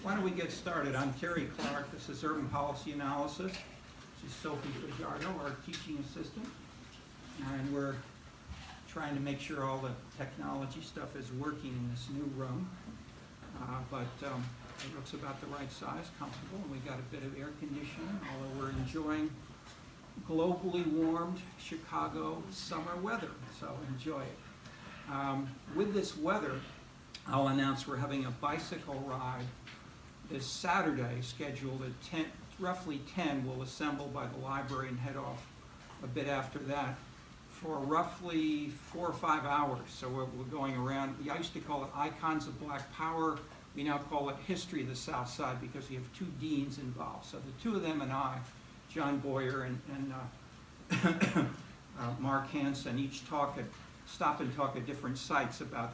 Why don't we get started? I'm Terry Clark. This is Urban Policy Analysis. This is Sophie Fajardo, our teaching assistant. And we're trying to make sure all the technology stuff is working in this new room. It looks about the right size, comfortable, and we got a bit of air conditioning, although we're enjoying globally warmed Chicago summer weather, so enjoy it. With this weather, I'll announce we're having a bicycle ride this Saturday, scheduled at roughly 10. We'll assemble by the library and head off a bit after that for roughly 4 or 5 hours. So we're going around. I used to call it Icons of Black Power. We now call it History of the South Side because we have 2 deans involved. So the 2 of them and I, John Boyer and Mark Hansen, each stop and talk at different sites about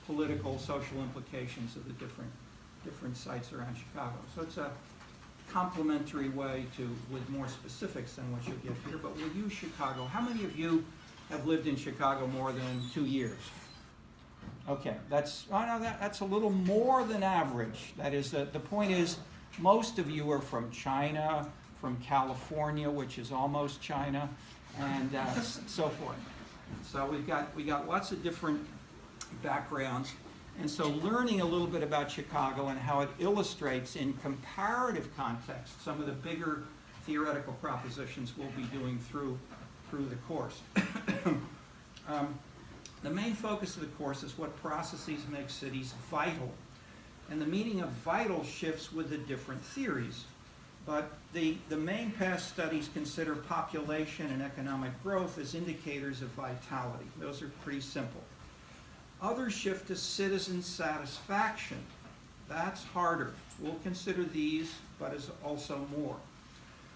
political, social implications of the different sites around Chicago. So it's a complementary way with more specifics than what you'll get here, but we'll use Chicago. How many of you have lived in Chicago more than 2 years? Okay, that's a little more than average. That is, the point is, most of you are from China, from California, which is almost China, and so forth. So we got lots of different backgrounds, and so learning a little bit about Chicago and how it illustrates in comparative context some of the bigger theoretical propositions we'll be doing through the course. The main focus of the course is what processes make cities vital, and the meaning of vital shifts with the different theories. But the main past studies consider population and economic growth as indicators of vitality. Those are pretty simple. Others shift to citizen satisfaction. That's harder. We'll consider these, but as also more.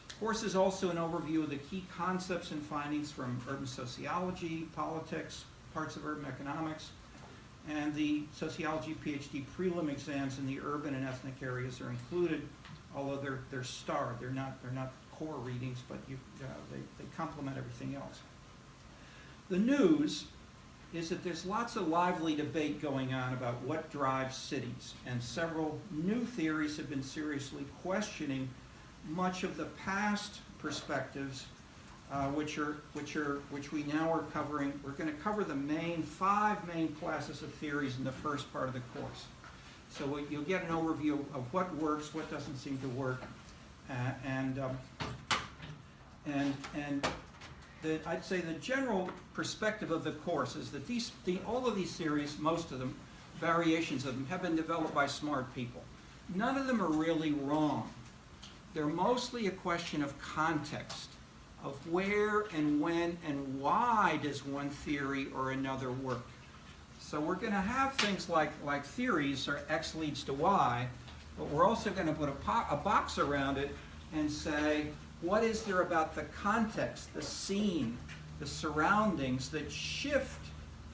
The course is also an overview of the key concepts and findings from urban sociology, politics, parts of urban economics, and the sociology PhD prelim exams in the urban and ethnic areas are included, although they're starred. They're not core readings, but they complement everything else. The news is that there's lots of lively debate going on about what drives cities, and several new theories have been seriously questioning much of the past perspectives, which we now are covering. We're going to cover the 5 main classes of theories in the first part of the course. So you'll get an overview of what works, what doesn't seem to work, I'd say the general perspective of the course is that all of these theories, most of them, variations of them, have been developed by smart people. None of them are really wrong. They're mostly a question of context, of where and when and why does one theory or another work. So we're going to have things like theories or X leads to Y, but we're also going to put a box around it and say, what is there about the context, the scene, the surroundings that shift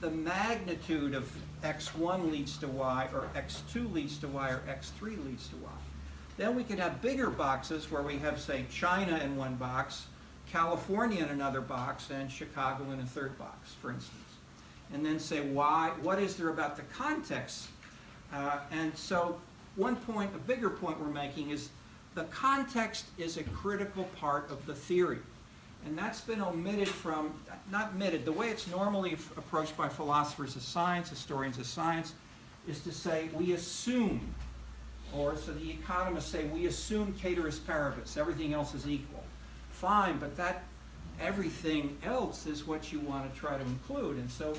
the magnitude of X1 leads to Y, or X2 leads to Y, or X3 leads to Y. Then we can have bigger boxes where we have, say, China in one box, California in another box, and Chicago in a third box, for instance. And then say, why? What is there about the context? And so a bigger point we're making is the context is a critical part of the theory. And that's been omitted the way it's normally approached by philosophers of science, historians of science, is to say we assume, or so the economists say, we assume ceteris paribus, everything else is equal. Fine, but that everything else is what you want to try to include. And so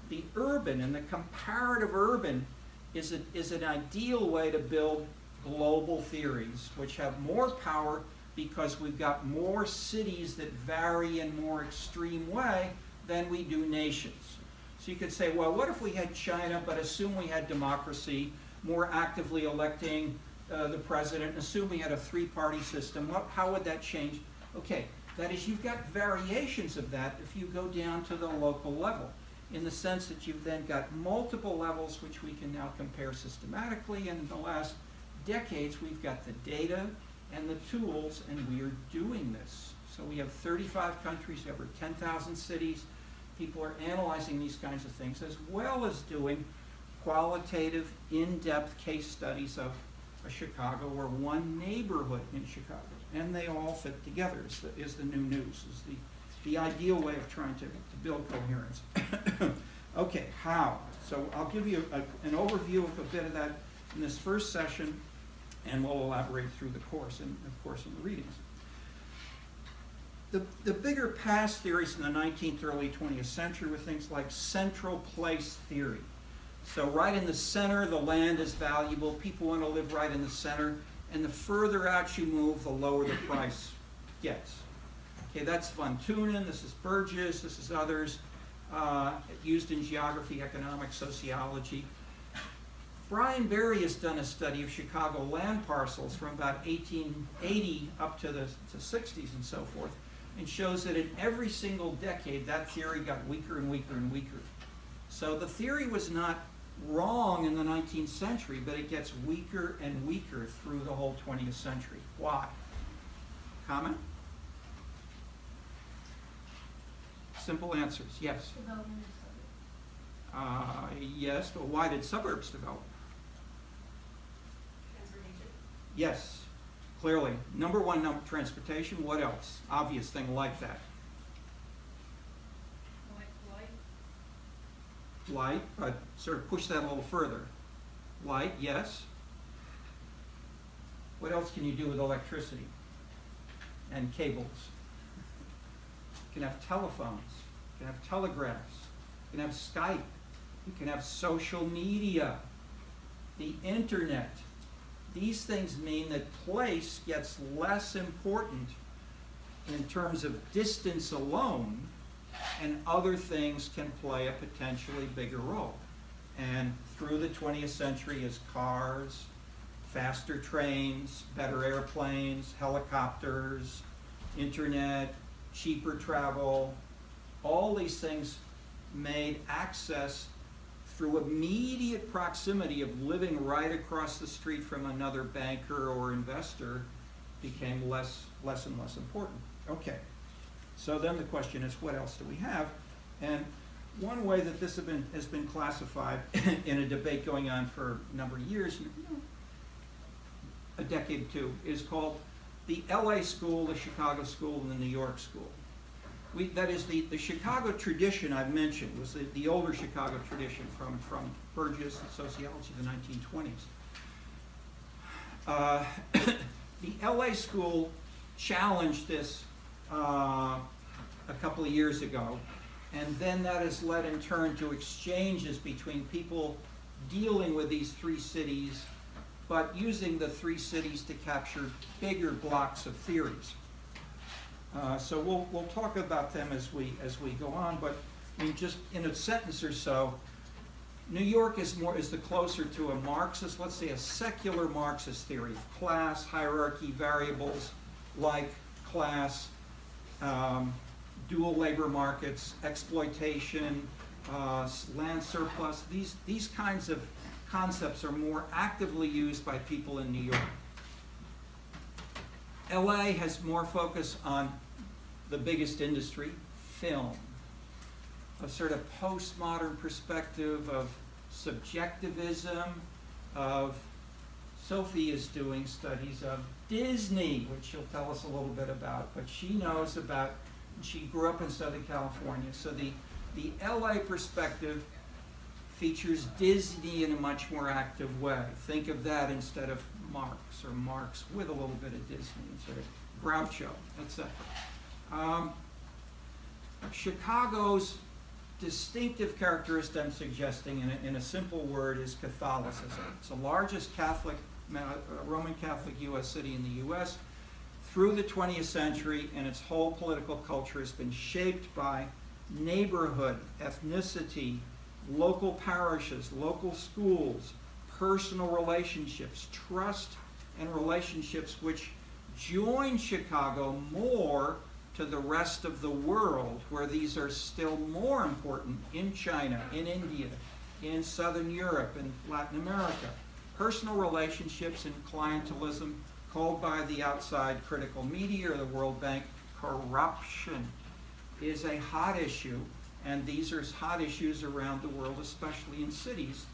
the urban and the comparative urban is an ideal way to build global theories, which have more power because we've got more cities that vary in more extreme way than we do nations. So you could say, well, what if we had China, but assume we had democracy, more actively electing the president, assume we had a 3-party system? How would that change? Okay, that is, you've got variations of that if you go down to the local level, in the sense that you've then got multiple levels which we can now compare systematically, and in the last decades we've got the data and the tools, and we are doing this. So we have 35 countries, over 10,000 cities. People are analyzing these kinds of things, as well as doing qualitative, in-depth case studies of a Chicago or one neighborhood in Chicago, and they all fit together is the new news, is the ideal way of trying to build coherence. Okay, how? So I'll give you an overview of a bit of that in this first session, and we'll elaborate through the course, and of course in the readings. The bigger past theories in the 19th, early 20th century were things like central place theory. So right in the center, the land is valuable. People want to live right in the center. And the further out you move, the lower the price gets. Okay, that's von Thunen. This is Burgess. This is others. Used in geography, economics, sociology. Brian Berry has done a study of Chicago land parcels from about 1880 up to the 60s and so forth, and shows that in every single decade, that theory got weaker and weaker and weaker. So the theory was not wrong in the 19th century, but it gets weaker and weaker through the whole 20th century. Why? Comment? Simple answers. Yes? Development of suburbs. Yes, but why did suburbs develop? Transportation. Yes, clearly. Number one, transportation. What else? Obvious thing like that. Light, but sort of push that a little further. Light, yes. What else can you do with electricity and cables? You can have telephones, you can have telegraphs, you can have Skype, you can have social media, the internet. These things mean that place gets less important in terms of distance alone, and other things can play a potentially bigger role. And through the 20th century is cars, faster trains, better airplanes, helicopters, internet, cheaper travel. All these things made access through immediate proximity of living right across the street from another banker or investor became less and less important. Okay. So then the question is, what else do we have? And one way that this has been classified in a debate going on for a number of years, a decade or two, is called the LA school, the Chicago school, and the New York school. That is the Chicago tradition I've mentioned was the older Chicago tradition from Burgess and sociology of the 1920s. The LA school challenged this a couple of years ago, and then that has led in turn to exchanges between people dealing with these three cities, but using the three cities to capture bigger blocks of theories. So we'll talk about them as we go on, but I mean, just in a sentence or so, New York is the closer to a Marxist, let's say a secular Marxist theory of class, hierarchy, variables like class, dual labor markets, exploitation, land surplus. These kinds of concepts are more actively used by people in New York. LA has more focus on the biggest industry, film, a sort of postmodern perspective of subjectivism, of Sophie is doing studies of Disney, which she'll tell us a little bit about, but she knows about, she grew up in Southern California. So the LA perspective features Disney in a much more active way. Think of that instead of Marx, or Marx with a little bit of Disney, sort of Groucho, etc. Chicago's distinctive characteristic, I'm suggesting in a simple word, is Catholicism. It's the largest Roman Catholic U.S. city in the U.S. Through the 20th century, and its whole political culture has been shaped by neighborhood, ethnicity, local parishes, local schools, personal relationships, trust and relationships which join Chicago more to the rest of the world, where these are still more important in China, in India, in Southern Europe, and Latin America. Personal relationships and clientelism, called by the outside critical media or the World Bank corruption, is a hot issue, and these are hot issues around the world, especially in cities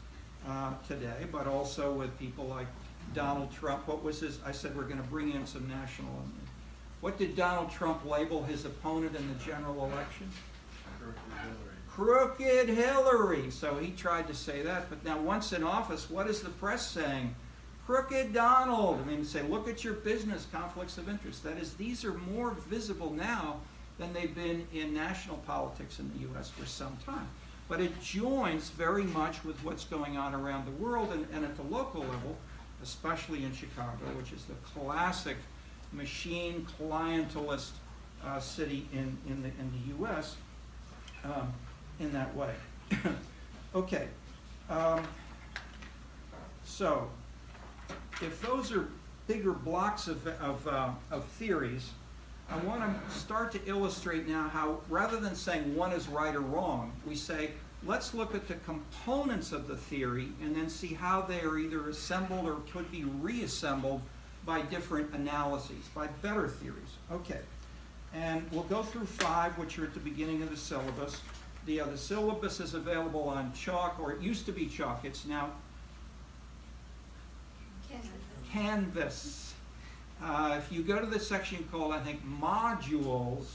today, but also with people like Donald Trump, what was his, I said we're going to bring in some national, what did Donald Trump label his opponent in the general election? Crooked Hillary. So he tried to say that, but now once in office, what is the press saying? Crooked Donald. I mean, say, look at your business conflicts of interest. That is, these are more visible now than they've been in national politics in the U.S. for some time. But it joins very much with what's going on around the world and at the local level, especially in Chicago, which is the classic machine clientelist city in the U.S. In that way. Okay. So, if those are bigger blocks of theories, I want to start to illustrate now how, rather than saying one is right or wrong, we say, let's look at the components of the theory and then see how they are either assembled or could be reassembled by different analyses, by better theories. Okay. And we'll go through 5, which are at the beginning of the syllabus. The syllabus is available on chalk, or it used to be chalk. It's now Canvas. If you go to the section called, I think, modules,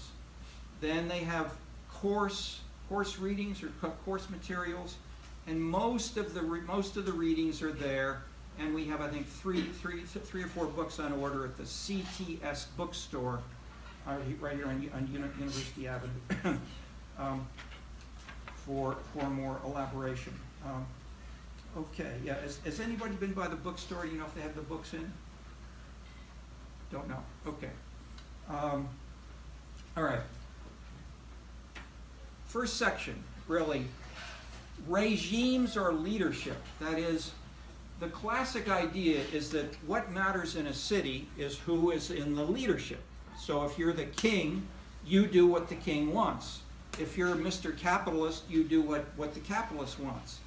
then they have course readings or course materials, and most of the readings are there. And we have, I think, three or four books on order at the CTS bookstore, right here on University Avenue, for more elaboration. Okay, yeah. Has anybody been by the bookstore? Do you know if they have the books in? Don't know. Okay. All right. First section, really, regimes or leadership. That is, the classic idea is that what matters in a city is who is in the leadership. So if you're the king, you do what the king wants. If you're Mr. Capitalist, you do what the capitalist wants.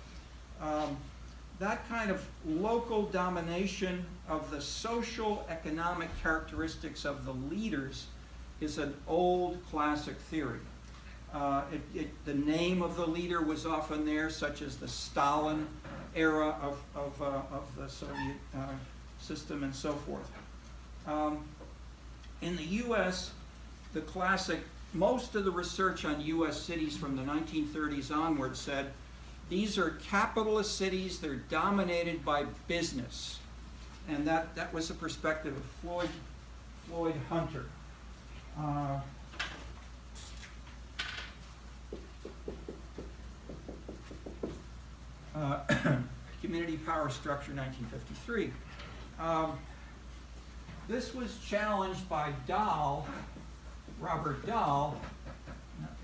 That kind of local domination of the social economic characteristics of the leaders is an old classic theory. The name of the leader was often there, such as the Stalin era of the Soviet system and so forth. In the U.S., the classic, most of the research on U.S. cities from the 1930s onward said, these are capitalist cities, they're dominated by business. And that was the perspective of Floyd Hunter. Community Power Structure, 1953. This was challenged by Robert Dahl,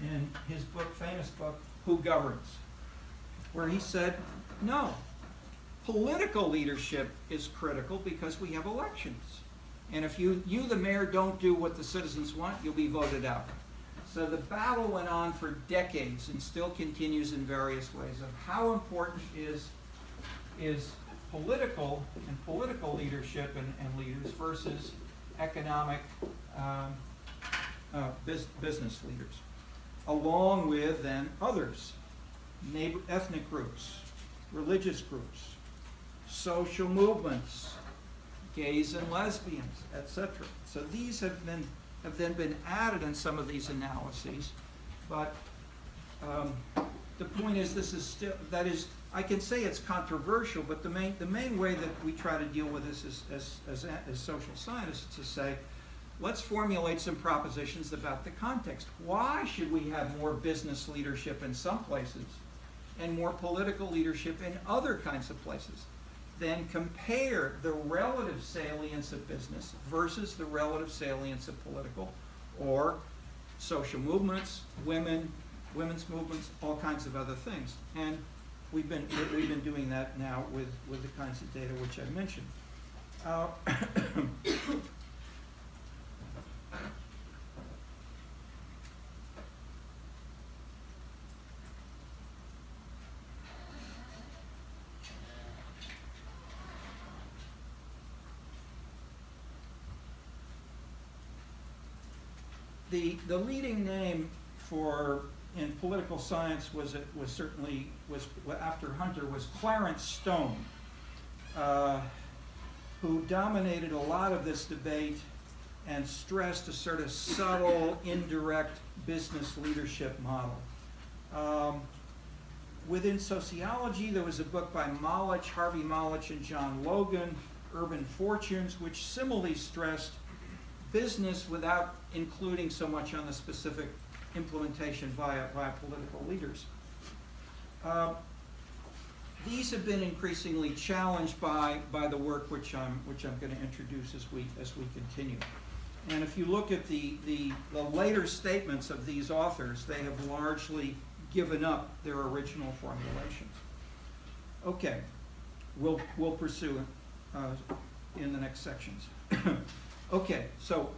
in his famous book, Who Governs? Where he said, no, political leadership is critical because we have elections. And if you the mayor, don't do what the citizens want, you'll be voted out. So the battle went on for decades and still continues in various ways of how important is political leadership and leaders versus economic business leaders, along with then others. Ethnic groups, religious groups, social movements, gays and lesbians, etc. So these have then been added in some of these analyses, but the point is, this is still, that is, I can say it's controversial, but the main way that we try to deal with this as social scientists is to say, let's formulate some propositions about the context. Why should we have more business leadership in some places and more political leadership in other kinds of places? Then compare the relative salience of business versus the relative salience of political or social movements, women's movements, all kinds of other things. And we've been doing that now with the kinds of data which I mentioned. The leading name in political science was after Hunter was Clarence Stone. who dominated a lot of this debate and stressed a sort of subtle, indirect business leadership model. Within sociology, there was a book by Harvey Molich and John Logan, Urban Fortunes, which similarly stressed business without including so much on the specific implementation via political leaders. These have been increasingly challenged by the work which I'm going to introduce as we continue. And if you look at the later statements of these authors, they have largely given up their original formulations. Okay, we'll pursue in the next sections. Okay, so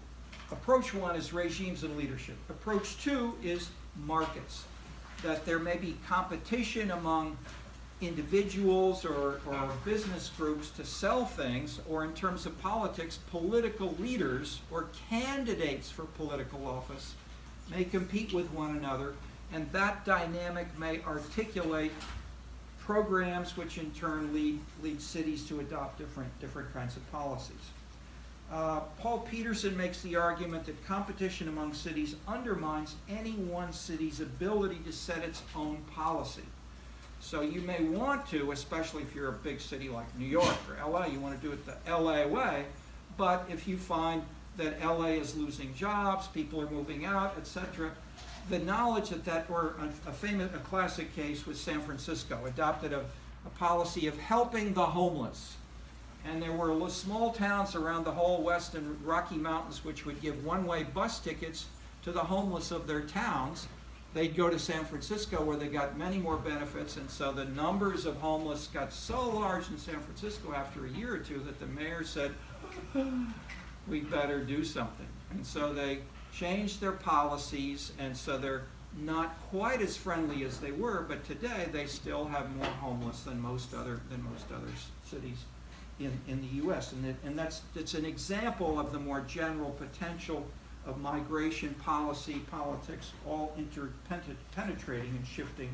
approach 1 is regimes and leadership. Approach 2 is markets, that there may be competition among individuals or business groups to sell things, or in terms of politics, political leaders or candidates for political office may compete with one another, and that dynamic may articulate programs which in turn lead cities to adopt different kinds of policies. Paul Peterson makes the argument that competition among cities undermines any one city's ability to set its own policy. So you may want to, especially if you're a big city like New York or LA, you want to do it the LA way, but if you find that LA is losing jobs, people are moving out, etc., the knowledge that or a classic case was San Francisco, adopted a policy of helping the homeless. And there were small towns around the whole Western Rocky Mountains which would give one-way bus tickets to the homeless of their towns. They'd go to San Francisco where they got many more benefits, and so the numbers of homeless got so large in San Francisco after a year or two that the mayor said, we better do something. And so they changed their policies, and so they're not quite as friendly as they were, but today they still have more homeless than most other cities in the U.S. And it's an example of the more general potential of migration policy, politics, all interpenetrating and shifting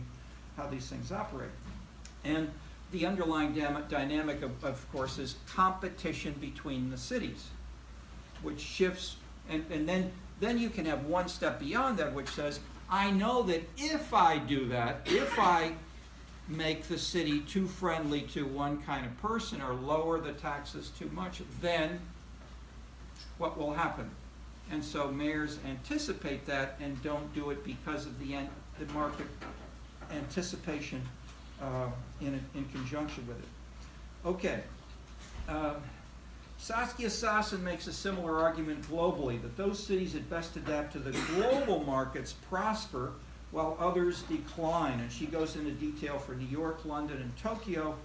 how these things operate. And the underlying dynamic, of course, is competition between the cities, which shifts, and then you can have one step beyond that, which says, I know that if I do that, if I make the city too friendly to one kind of person or lower the taxes too much, then what will happen? And so mayors anticipate that and don't do it because of the market anticipation in conjunction with it. Okay. Saskia Sassen makes a similar argument globally, that those cities that best adapt to the global markets prosper while others decline. And she goes into detail for New York, London, and Tokyo,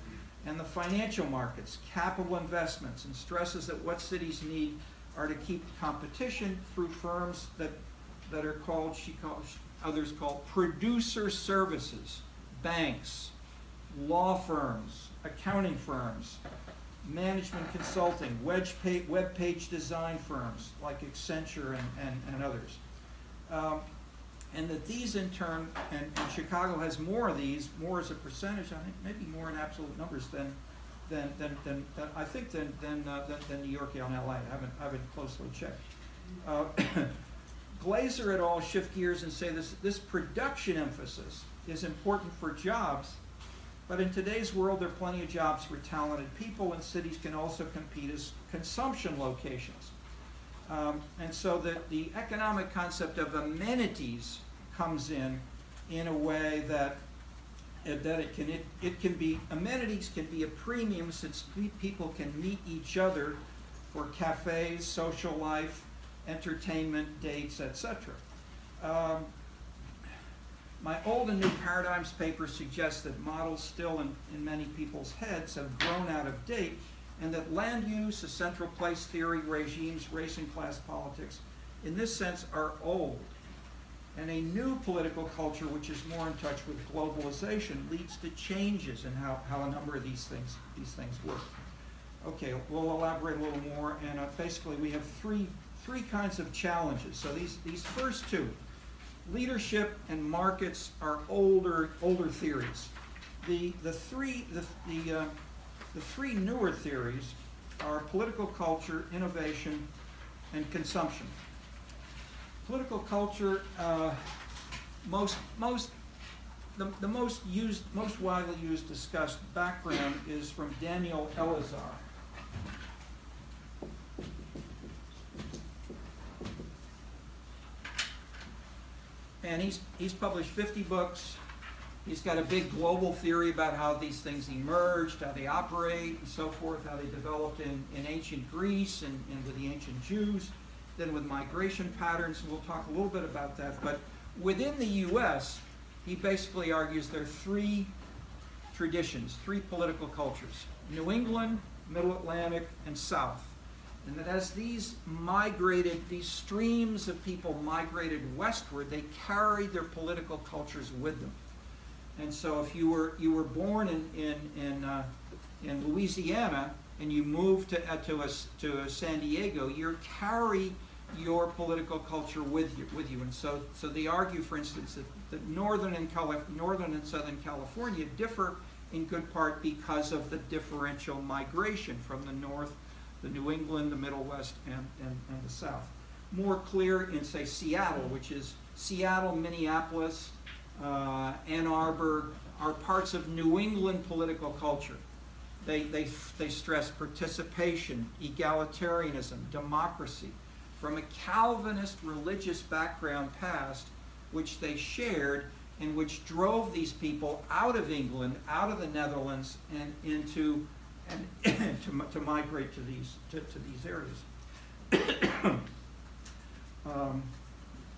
and the financial markets, capital investments, and stresses that what cities need are to keep competition through firms that are called, others call producer services, banks, law firms, accounting firms, management consulting, web page design firms like Accenture and others. And that these in turn, and Chicago has more of these, more as a percentage, I think maybe more in absolute numbers than New York and LA. I haven't closely checked. Glazer et al. Shift gears and say this production emphasis is important for jobs, but in today's world there are plenty of jobs for talented people, and cities can also compete as consumption locations. And so that the economic concept of amenities comes in a way that amenities can be a premium, since people can meet each other for cafes, social life, entertainment, dates, etc. My Old and New Paradigms paper suggests that models still in many people's heads have grown out of date, and that land use, a central place theory, regimes, race and class politics, in this sense are old. And a new political culture, which is more in touch with globalization, leads to changes in how a number of these things work. Okay, we'll elaborate a little more, and basically we have three kinds of challenges. So these first two, leadership and markets, are older theories. The three newer theories are political culture, innovation, and consumption. Political culture, the most widely used discussed background is from Daniel Elazar. And he's published 50 books. He's got a big global theory about how these things emerged, how they operate, and so forth, how they developed in ancient Greece and with the ancient Jews, then with migration patterns, and we'll talk a little bit about that. But within the U.S., he basically argues there are three traditions, three political cultures: New England, Middle Atlantic, and South. And that as these streams of people migrated westward, they carried their political cultures with them. And so if you were born in Louisiana and you moved to San Diego, you carry your political culture with you. And so they argue, for instance, that northern and southern California differ in good part because of the differential migration from the north, the New England, the Middle West, and the South. More clear in, say, Seattle, which is Seattle, Minneapolis, Ann Arbor, are parts of New England political culture. They stress participation, egalitarianism, democracy, from a Calvinist religious background past, which they shared and which drove these people out of England, out of the Netherlands, and to migrate to these areas.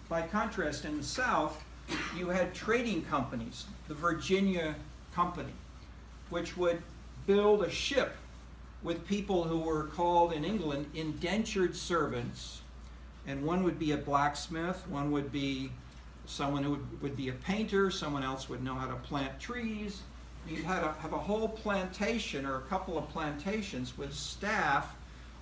By contrast, in the South, you had trading companies, the Virginia Company, which would build a ship with people who were called in England indentured servants, and one would be a blacksmith, one would be someone who would be a painter, someone else would know how to plant trees. You'd have a whole plantation or a couple of plantations with staff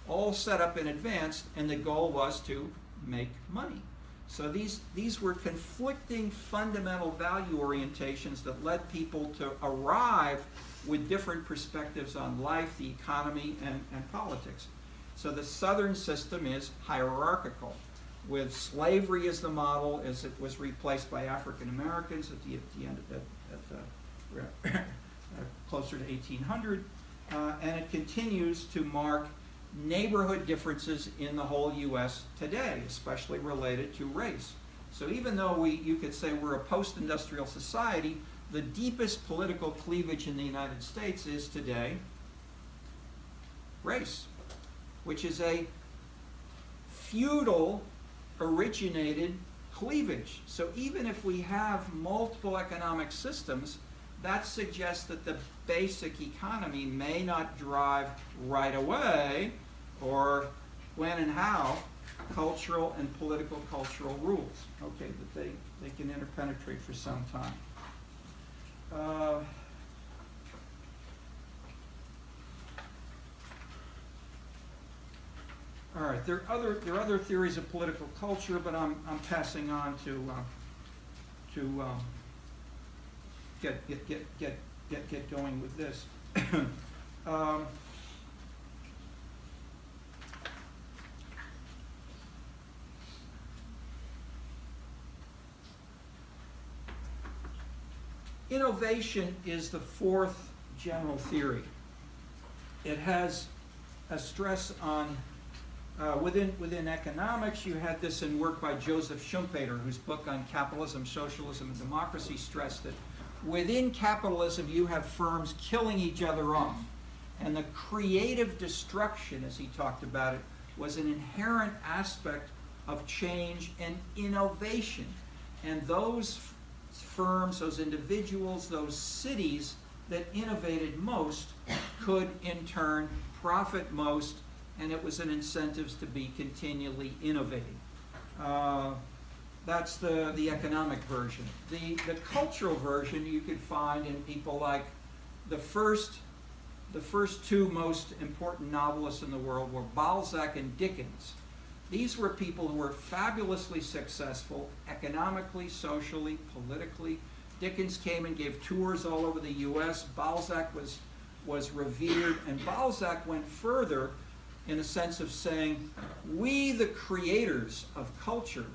all set up in advance, and the goal was to make money. So these were conflicting fundamental value orientations that led people to arrive with different perspectives on life, the economy, and politics. So the Southern system is hierarchical, with slavery as the model, as it was replaced by African Americans at the end of closer to 1800, and it continues to mark neighborhood differences in the whole U.S. today, especially related to race. So even though you could say we're a post-industrial society, the deepest political cleavage in the United States is today race, which is a feudal originated cleavage. So even if we have multiple economic systems, that suggests that the basic economy may not drive right away, or when and how, cultural and political cultural rules. Okay, that they can interpenetrate for some time. All right, there are other theories of political culture, but I'm passing on to get going with this. Innovation is the fourth general theory. It has a stress on within economics. You had this in work by Joseph Schumpeter, whose book on capitalism, socialism, and democracy stressed that within capitalism you have firms killing each other off. And the creative destruction, as he talked about it, was an inherent aspect of change and innovation. And those firms, those individuals, those cities that innovated most could in turn profit most, and it was an incentive to be continually innovating. That's the economic version. The cultural version you could find in people like the first two most important novelists in the world were Balzac and Dickens. These were people who were fabulously successful economically, socially, politically. Dickens came and gave tours all over the U.S. Balzac was revered, and Balzac went further in a sense of saying, we, the creators of culture,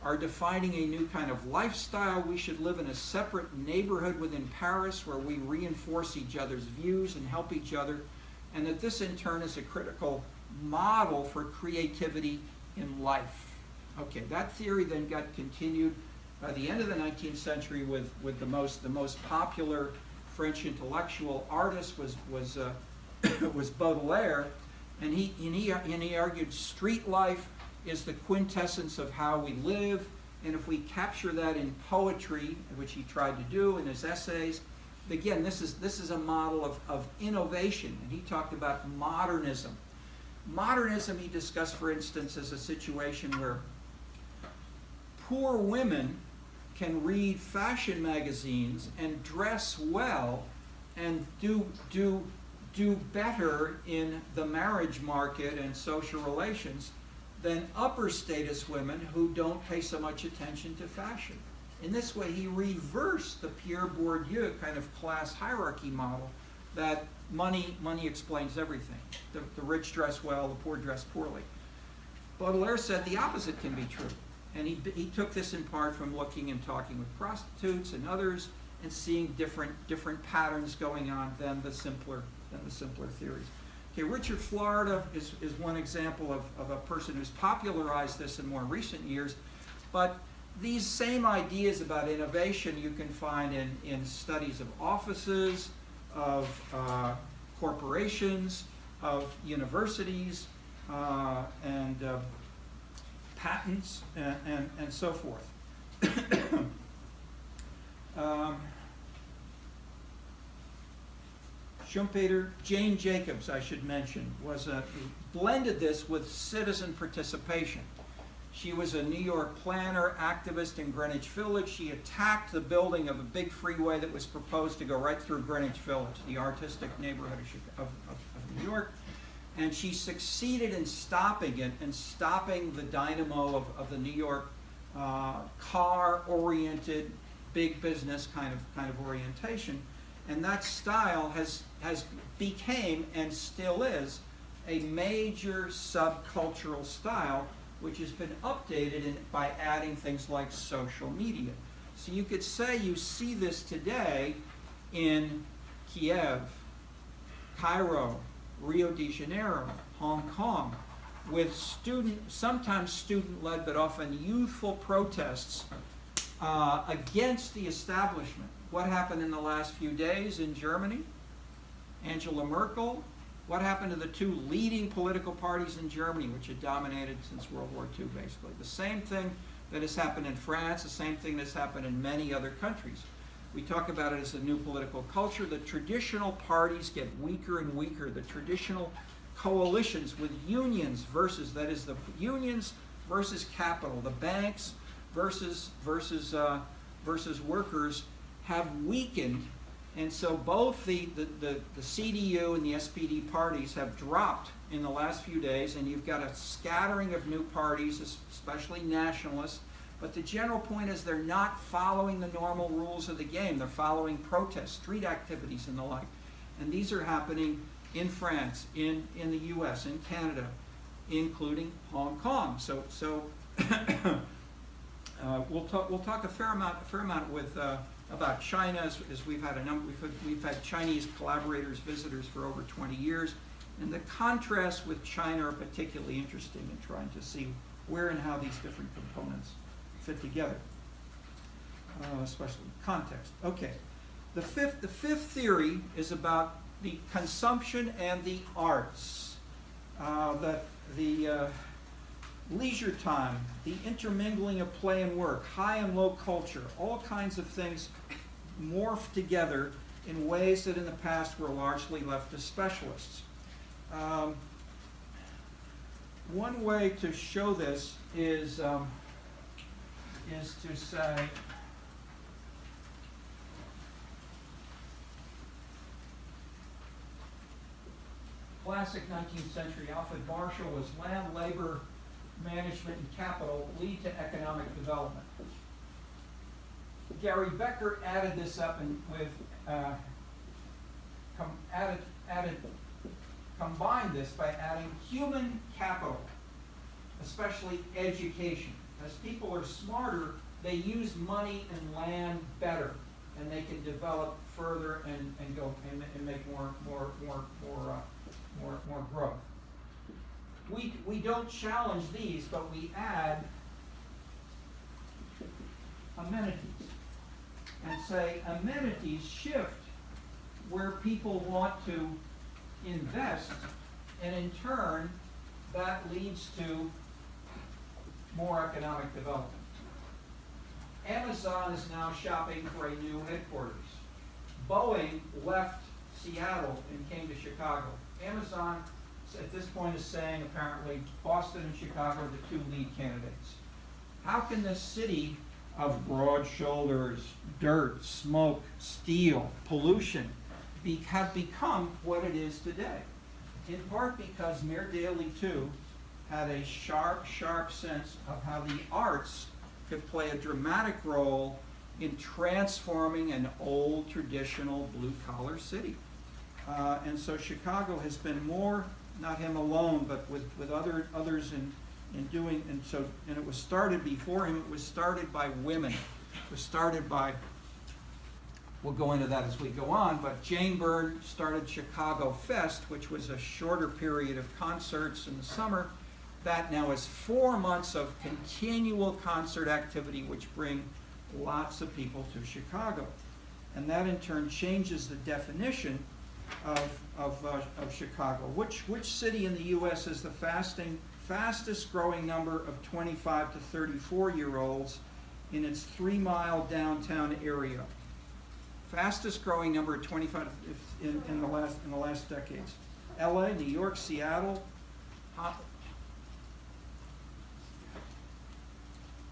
are defining a new kind of lifestyle. We should live in a separate neighborhood within Paris where we reinforce each other's views and help each other, and that this in turn is a critical model for creativity in life. Okay, that theory then got continued by the end of the 19th century with the most popular French intellectual artist was Baudelaire, and he argued street life is the quintessence of how we live, and if we capture that in poetry, which he tried to do in his essays, again, this is a model of innovation, and he talked about modernism. Modernism, he discussed, for instance, as a situation where poor women can read fashion magazines and dress well and do better in the marriage market and social relations than upper status women who don't pay so much attention to fashion. In this way, he reversed the Pierre Bourdieu kind of class hierarchy model that money explains everything. The rich dress well, the poor dress poorly. Baudelaire said the opposite can be true. And he took this in part from looking and talking with prostitutes and others and seeing different patterns going on than the simpler theories. Okay, Richard Florida is one example of a person who's popularized this in more recent years, but these same ideas about innovation you can find in studies of offices, of corporations, of universities, and patents, and so forth. Schumpeter, Jane Jacobs, I should mention, blended this with citizen participation. She was a New York planner, activist in Greenwich Village. She attacked the building of a big freeway that was proposed to go right through Greenwich Village, the artistic neighborhood of New York. And she succeeded in stopping it and stopping the dynamo of the New York car-oriented, big business kind of orientation. And that style has became and still is a major subcultural style, which has been updated by adding things like social media. So you could say you see this today in Kiev, Cairo, Rio de Janeiro, Hong Kong, with sometimes student-led but often youthful protests against the establishment. What happened in the last few days in Germany? Angela Merkel. What happened to the two leading political parties in Germany, which had dominated since World War II, basically? The same thing that has happened in France, the same thing that's happened in many other countries. We talk about it as a new political culture. The traditional parties get weaker and weaker. The traditional coalitions with unions versus, that is, the unions versus capital, the banks versus workers have weakened, and so both the CDU and the SPD parties have dropped in the last few days, and you've got a scattering of new parties, especially nationalists. But the general point is they're not following the normal rules of the game. They're following protests, street activities, and the like. And these are happening in France, in the U.S., in Canada, including Hong Kong. So we'll talk a fair amount with about China, as we've had we've had Chinese collaborators, visitors for over 20 years, and the contrasts with China are particularly interesting in trying to see where and how these different components fit together, especially context. Okay, the fifth theory is about the consumption and the arts, the leisure time, the intermingling of play and work, high and low culture, all kinds of things morph together in ways that in the past were largely left to specialists. One way to show this is to say, classic 19th century Alfred Marshall was land, labor, management, and capital lead to economic development. Gary Becker added this up and with added combine this by adding human capital, especially education. As people are smarter, they use money and land better, and they can develop further and go and make more growth. We don't challenge these, but we add amenities and say amenities shift where people want to invest, and in turn that leads to more economic development. Amazon is now shopping for a new headquarters. Boeing left Seattle and came to Chicago. Amazon at this point is saying apparently Boston and Chicago are the two lead candidates. How can this city of broad shoulders, dirt, smoke, steel, pollution have become what it is today? In part because Mayor Daley too had a sharp sense of how the arts could play a dramatic role in transforming an old traditional blue-collar city. And so Chicago has been more, not him alone, but with others in doing, and it was started before him, it was started by women. It was started by, we'll go into that as we go on, but Jane Byrne started Chicago Fest, which was a shorter period of concerts in the summer. That now is 4 months of continual concert activity, which bring lots of people to Chicago. And that in turn changes the definition of Chicago. Which city in the U.S. has the fastest growing number of 25 to 34-year-olds in its 3-mile downtown area? Fastest growing number of 25 in the last decades. L.A., New York, Seattle.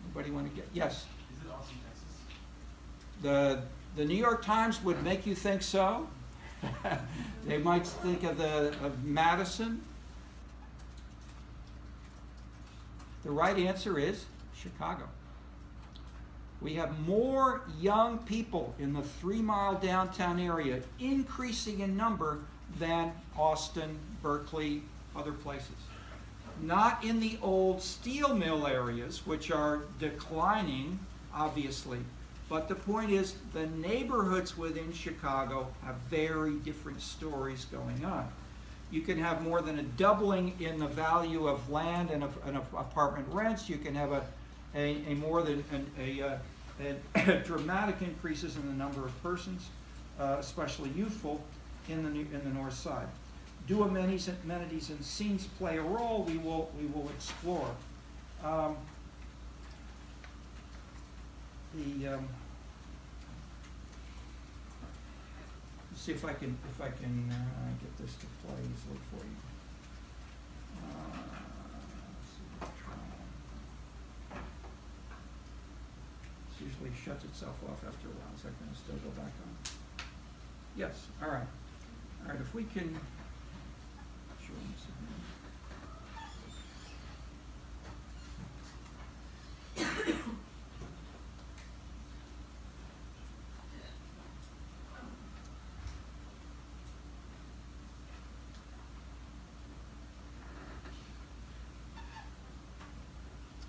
Anybody want to get? Yes. Is it Austin, Texas? The New York Times would make you think so. They might think of Madison. The right answer is Chicago. We have more young people in the 3-mile downtown area, increasing in number, than Austin, Berkeley, other places. Not in the old steel mill areas, which are declining, obviously. But the point is, the neighborhoods within Chicago have very different stories going on. You can have more than a doubling in the value of land and of apartment rents. You can have a more than dramatic increases in the number of persons, especially youthful, in the north side. Do amenities and scenes play a role? We will explore. Let's see if I can get this to play easily for you. It usually shuts itself off after a while. Is that going to still go back on? Yes. All right. All right. If we can. Sure.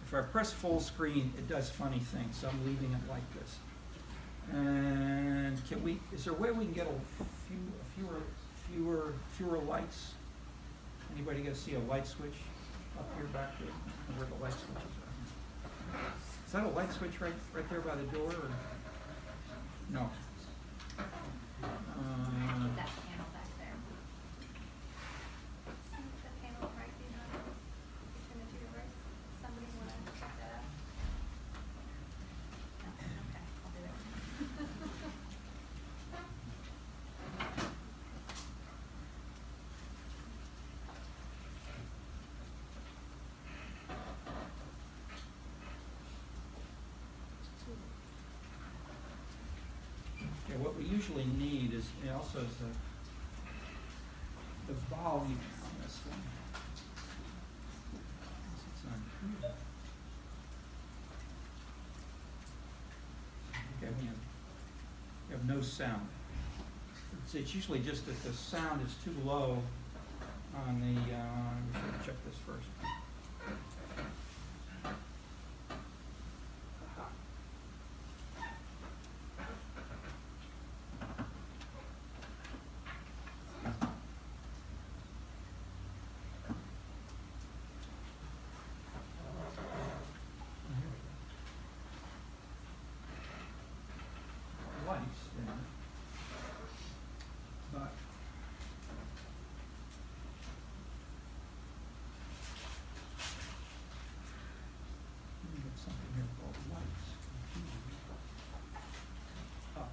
If I press full screen, it does funny things, so I'm leaving it like this. And is there a way we can get fewer lights? Anybody get to see a light switch up here back there? Where the light switches are? Is that a light switch right there by the door? Or? No. That panel back there. See the panel right behind between the two doors? Somebody want to check that out? No? Okay, I'll do it. Okay, what we usually need is also is the volume on this one. It's on here. Okay, we have no sound. It's usually just that the sound is too low on the, we should check this first. Lights, yeah. But let me get something here called lights. Oh.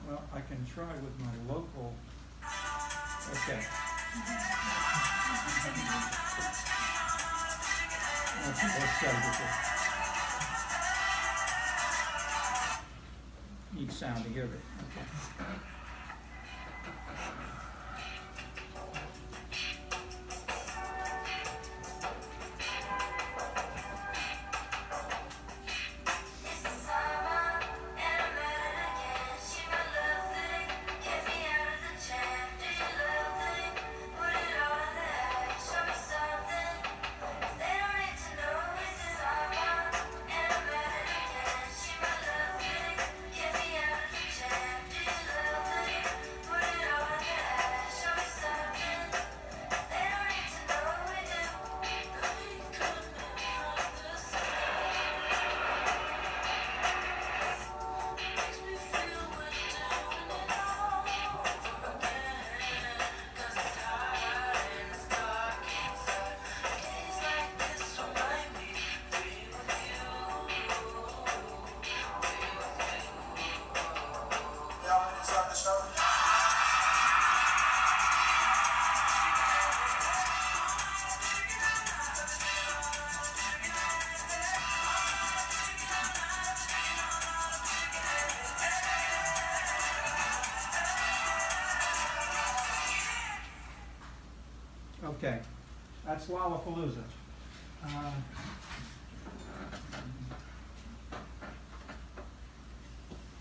Well, I can try with my local. Okay. Let's try with this. Need sound to hear it. Okay. Okay, that's Lollapalooza.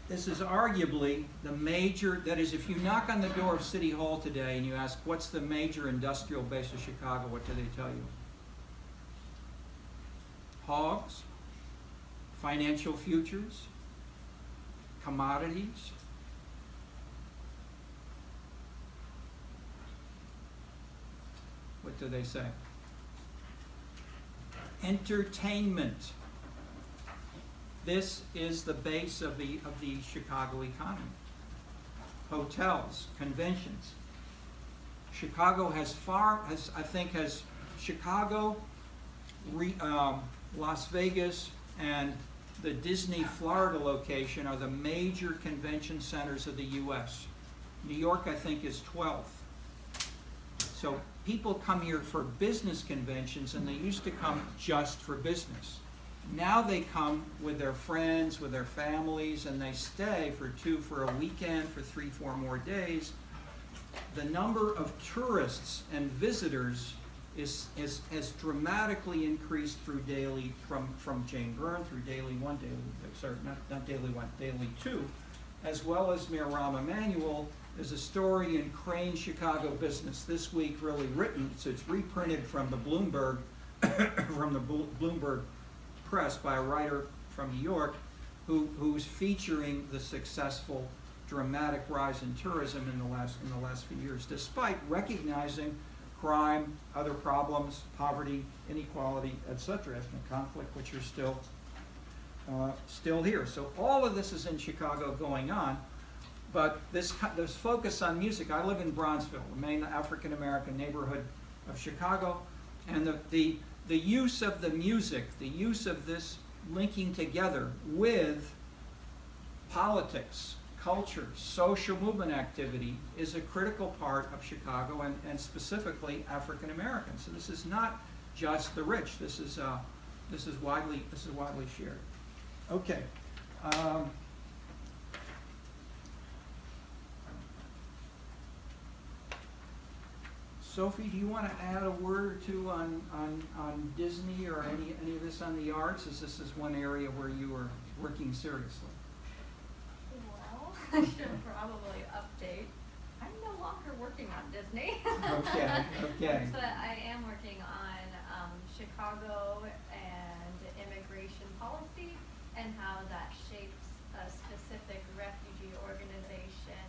This is arguably the major, that is, if you knock on the door of City Hall today and you ask, what's the major industrial base of Chicago, what do they tell you? Hogs, financial futures, commodities. What do they say? Entertainment. This is the base of the Chicago economy. Hotels, conventions. Chicago has Chicago, Las Vegas, and the Disney Florida location are the major convention centers of the U.S. New York, I think, is 12th. So people come here for business conventions, and they used to come just for business. Now they come with their friends, with their families, and they stay for a weekend, for 3-4 more days. The number of tourists and visitors has dramatically increased through Daily, from Jane Byrne through Daily 1, not Daily 1, Daily 2, as well as Mayor Rahm Emanuel. There's a story in Crane Chicago Business this week, really written, so it's reprinted from the Bloomberg, Bloomberg Press by a writer from New York, who's featuring the successful, dramatic rise in tourism in the last few years, despite recognizing crime, other problems, poverty, inequality, etc., ethnic conflict, which are still here. So all of this is in Chicago going on. But this focus on music, I live in Bronzeville, the main African-American neighborhood of Chicago, and the use of the music, the use of this linking together with politics, culture, social movement activity is a critical part of Chicago, and specifically African-Americans. So this is not just the rich. This is widely shared. Okay. Sophie, do you want to add a word or two on Disney or any of this on the arts? As this is one area where you are working seriously. Well, I should probably update. I'm no longer working on Disney. Okay. But I am working on Chicago and immigration policy and how that shapes a specific refugee organization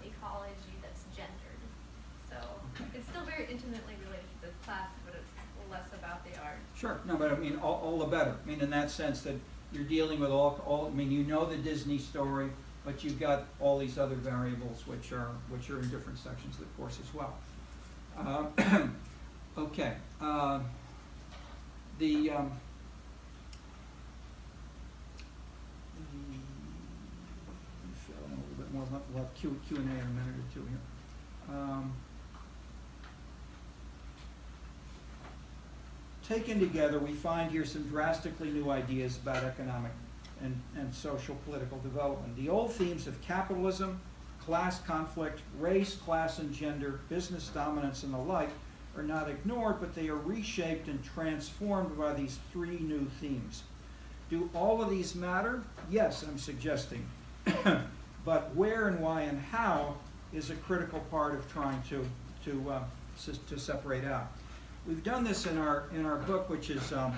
ecology that's gendered. So it's still very intimately related to this class, but it's less about the art. Sure. No, but I mean, all the better. I mean, in that sense that you're dealing with all. I mean, you know the Disney story, but you've got all these other variables which are in different sections of the course as well. Okay. Fill in a little bit more. We'll have Q&A in a minute or two here. Taken together, we find here some drastically new ideas about economic and social political development. The old themes of capitalism, class conflict, race, class and gender, business dominance, and the like are not ignored, but they are reshaped and transformed by these three new themes. Do all of these matter? Yes, I'm suggesting. But where and why and how is a critical part of trying to separate out. We've done this in our book, which is on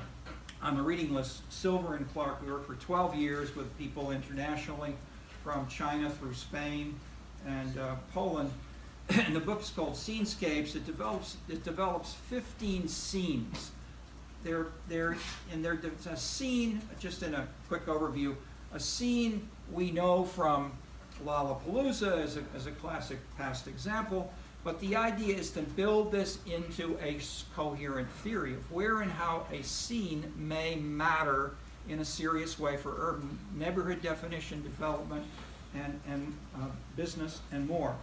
the reading list. Silver and Clark, we worked for 12 years with people internationally, from China through Spain and Poland. And the book's called Scenescapes. It develops 15 scenes. They're a scene, just in a quick overview, a scene we know from Lollapalooza as a classic past example, but the idea is to build this into a coherent theory of where and how a scene may matter in a serious way for urban neighborhood definition, development, and business, and more.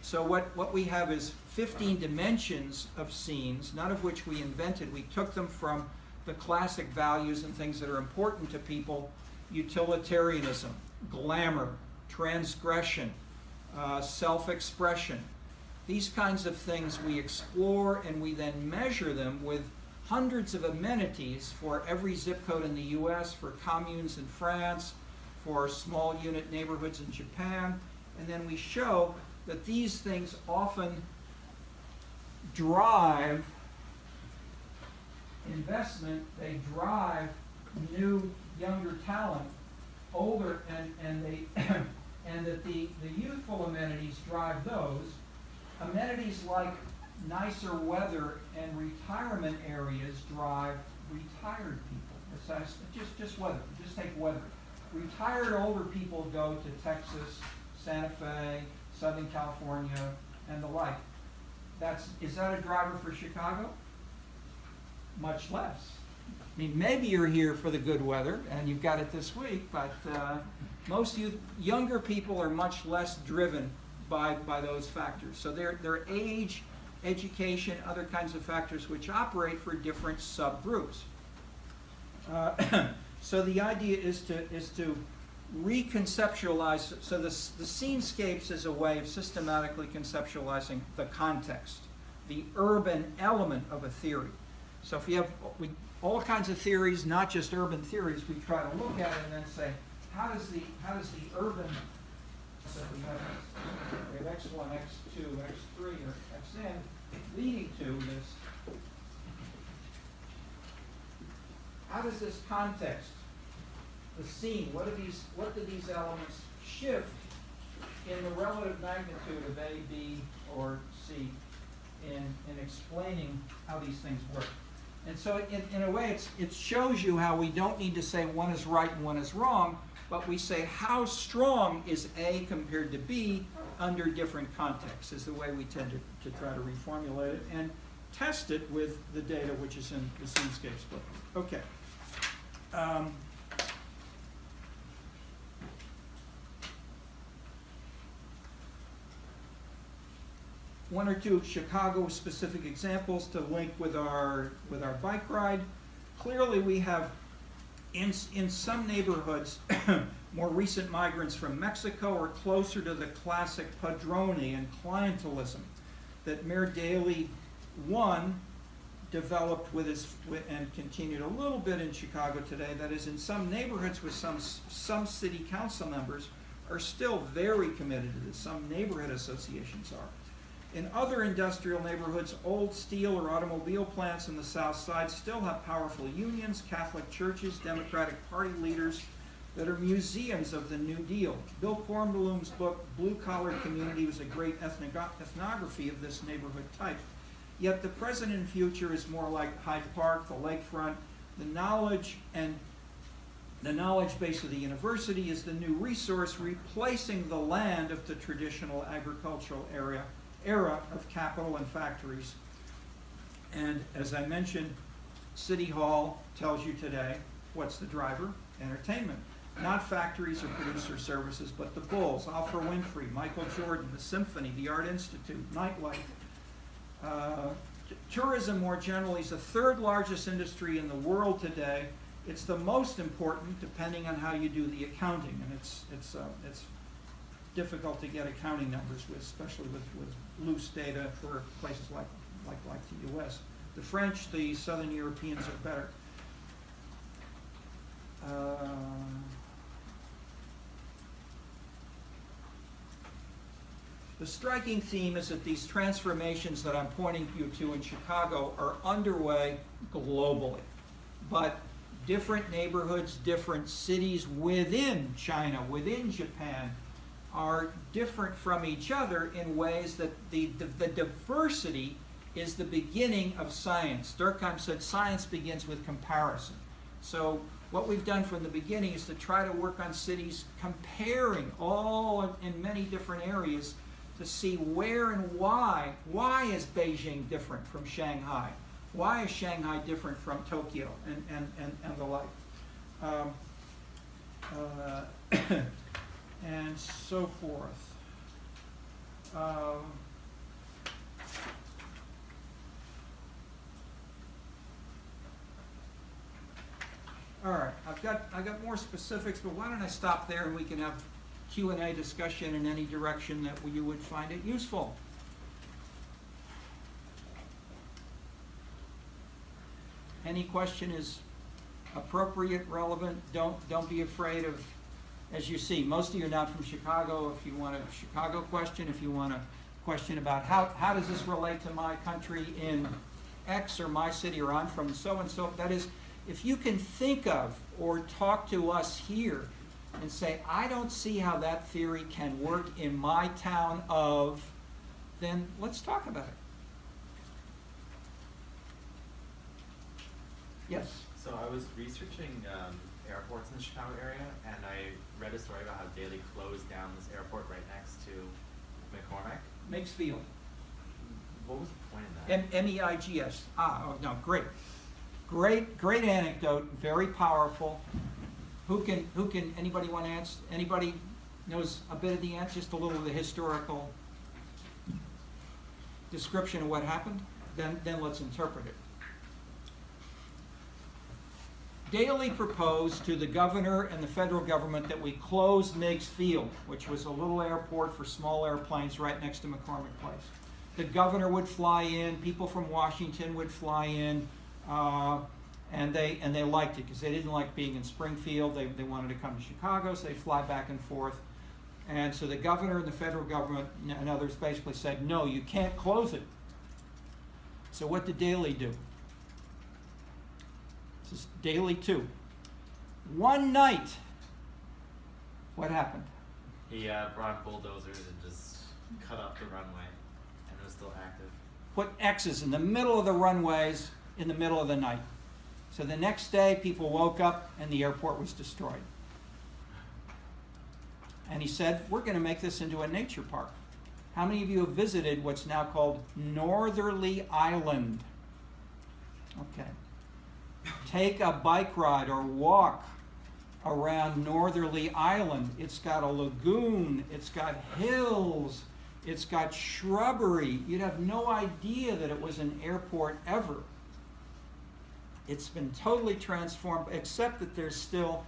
So what we have is 15 dimensions of scenes, none of which we invented. We took them from the classic values and things that are important to people: utilitarianism, glamour, transgression, self-expression. These kinds of things we explore, and we then measure them with hundreds of amenities for every zip code in the US, for communes in France, for small unit neighborhoods in Japan. And then we show that these things often drive investment, they drive new, younger talent, older, and that the youthful amenities drive those. Amenities like nicer weather and retirement areas drive retired people. Just weather. Just take weather. Retired older people go to Texas, Santa Fe, Southern California, and the like. Is that a driver for Chicago? Much less. I mean, maybe you're here for the good weather, and you've got it this week, but most younger people are much less driven by those factors. So they're age, education, other kinds of factors which operate for different subgroups. So the idea is to reconceptualize. So the scenescapes is a way of systematically conceptualizing the context, the urban element of a theory. So if you have all kinds of theories, not just urban theories, we try to look at it and then say, how does the urban, so we have x1, x2, x3, or xn leading to this. How does this context, the scene, what do these elements shift in the relative magnitude of A, B, or C in explaining how these things work? And so in a way, it shows you how we don't need to say one is right and one is wrong, but we say how strong is A compared to B under different contexts is the way we tend to try to reformulate it and test it with the data which is in the Scenescapes book. Okay. One or two Chicago-specific examples to link with our bike ride. Clearly, we have in some neighborhoods more recent migrants from Mexico are closer to the classic padrone and clientelism. that Mayor Daley, one, developed and continued a little bit in Chicago today. That is, in some neighborhoods with some city council members are still very committed to this. Some neighborhood associations are. In other industrial neighborhoods, old steel or automobile plants in the South Side still have powerful unions, Catholic churches, Democratic Party leaders that are museums of the New Deal. Bill Kornblum's book, Blue Collar Community, was a great ethnography of this neighborhood type. Yet the present and future is more like Hyde Park, the lakefront. The knowledge base of the university is the new resource, replacing the land of the traditional agricultural era of capital and factories. And as I mentioned, City Hall tells you today, what's the driver? Entertainment. Not factories or producer services, but the Bulls, Oprah Winfrey, Michael Jordan, the Symphony, the Art Institute, nightlife. Tourism more generally is the third largest industry in the world today. It's the most important depending on how you do the accounting, and it's difficult to get accounting numbers with, especially with loose data for places like the U.S. The French, the Southern Europeans are better. The striking theme is that these transformations that I'm pointing you to in Chicago are underway globally, but different neighborhoods, different cities within China, within Japan, are different from each other in ways that the diversity is the beginning of science. Durkheim said science begins with comparison. So what we've done from the beginning is to try to work on cities comparing all in many different areas to see where and why. Why is Beijing different from Shanghai? Why is Shanghai different from Tokyo and the like? And so forth. All right, I've got more specifics, but why don't I stop there and we can have Q&A discussion in any direction that you would find it useful. Any question is appropriate, relevant. Don't be afraid of, as you see, most of you are not from Chicago. If you want a Chicago question, if you want a question about how does this relate to my country in X or my city, or I'm from so and so, that is, if you can think of or talk to us here and say, I don't see how that theory can work in my town of, then let's talk about it. Yes? So I was researching airports in the Chicago area, and I read a story about how Daley closed down this airport right next to McCormick. Makes Field. What was the point in that? MEIGS. Oh no, great. Great anecdote, very powerful. Who can, anybody want to answer? Anybody knows a bit of the answer, just a little of the historical description of what happened? Then let's interpret it. Daley proposed to the governor and the federal government that we close Meigs Field, which was a little airport for small airplanes right next to McCormick Place. The governor would fly in, people from Washington would fly in, and they liked it because they didn't like being in Springfield. They wanted to come to Chicago, so they fly back and forth. And so the governor and the federal government and others basically said, no, you can't close it. So what did Daley do? This is Daley 2. One night, what happened? He brought bulldozers and just cut up the runway, and it was still active. Put X's in the middle of the runways in the middle of the night. So the next day, people woke up and the airport was destroyed. And he said, we're going to make this into a nature park. How many of you have visited what's now called Northerly Island? Okay. Take a bike ride or walk around Northerly Island. It's got a lagoon, it's got hills, it's got shrubbery. You'd have no idea that it was an airport ever. It's been totally transformed, except that there's still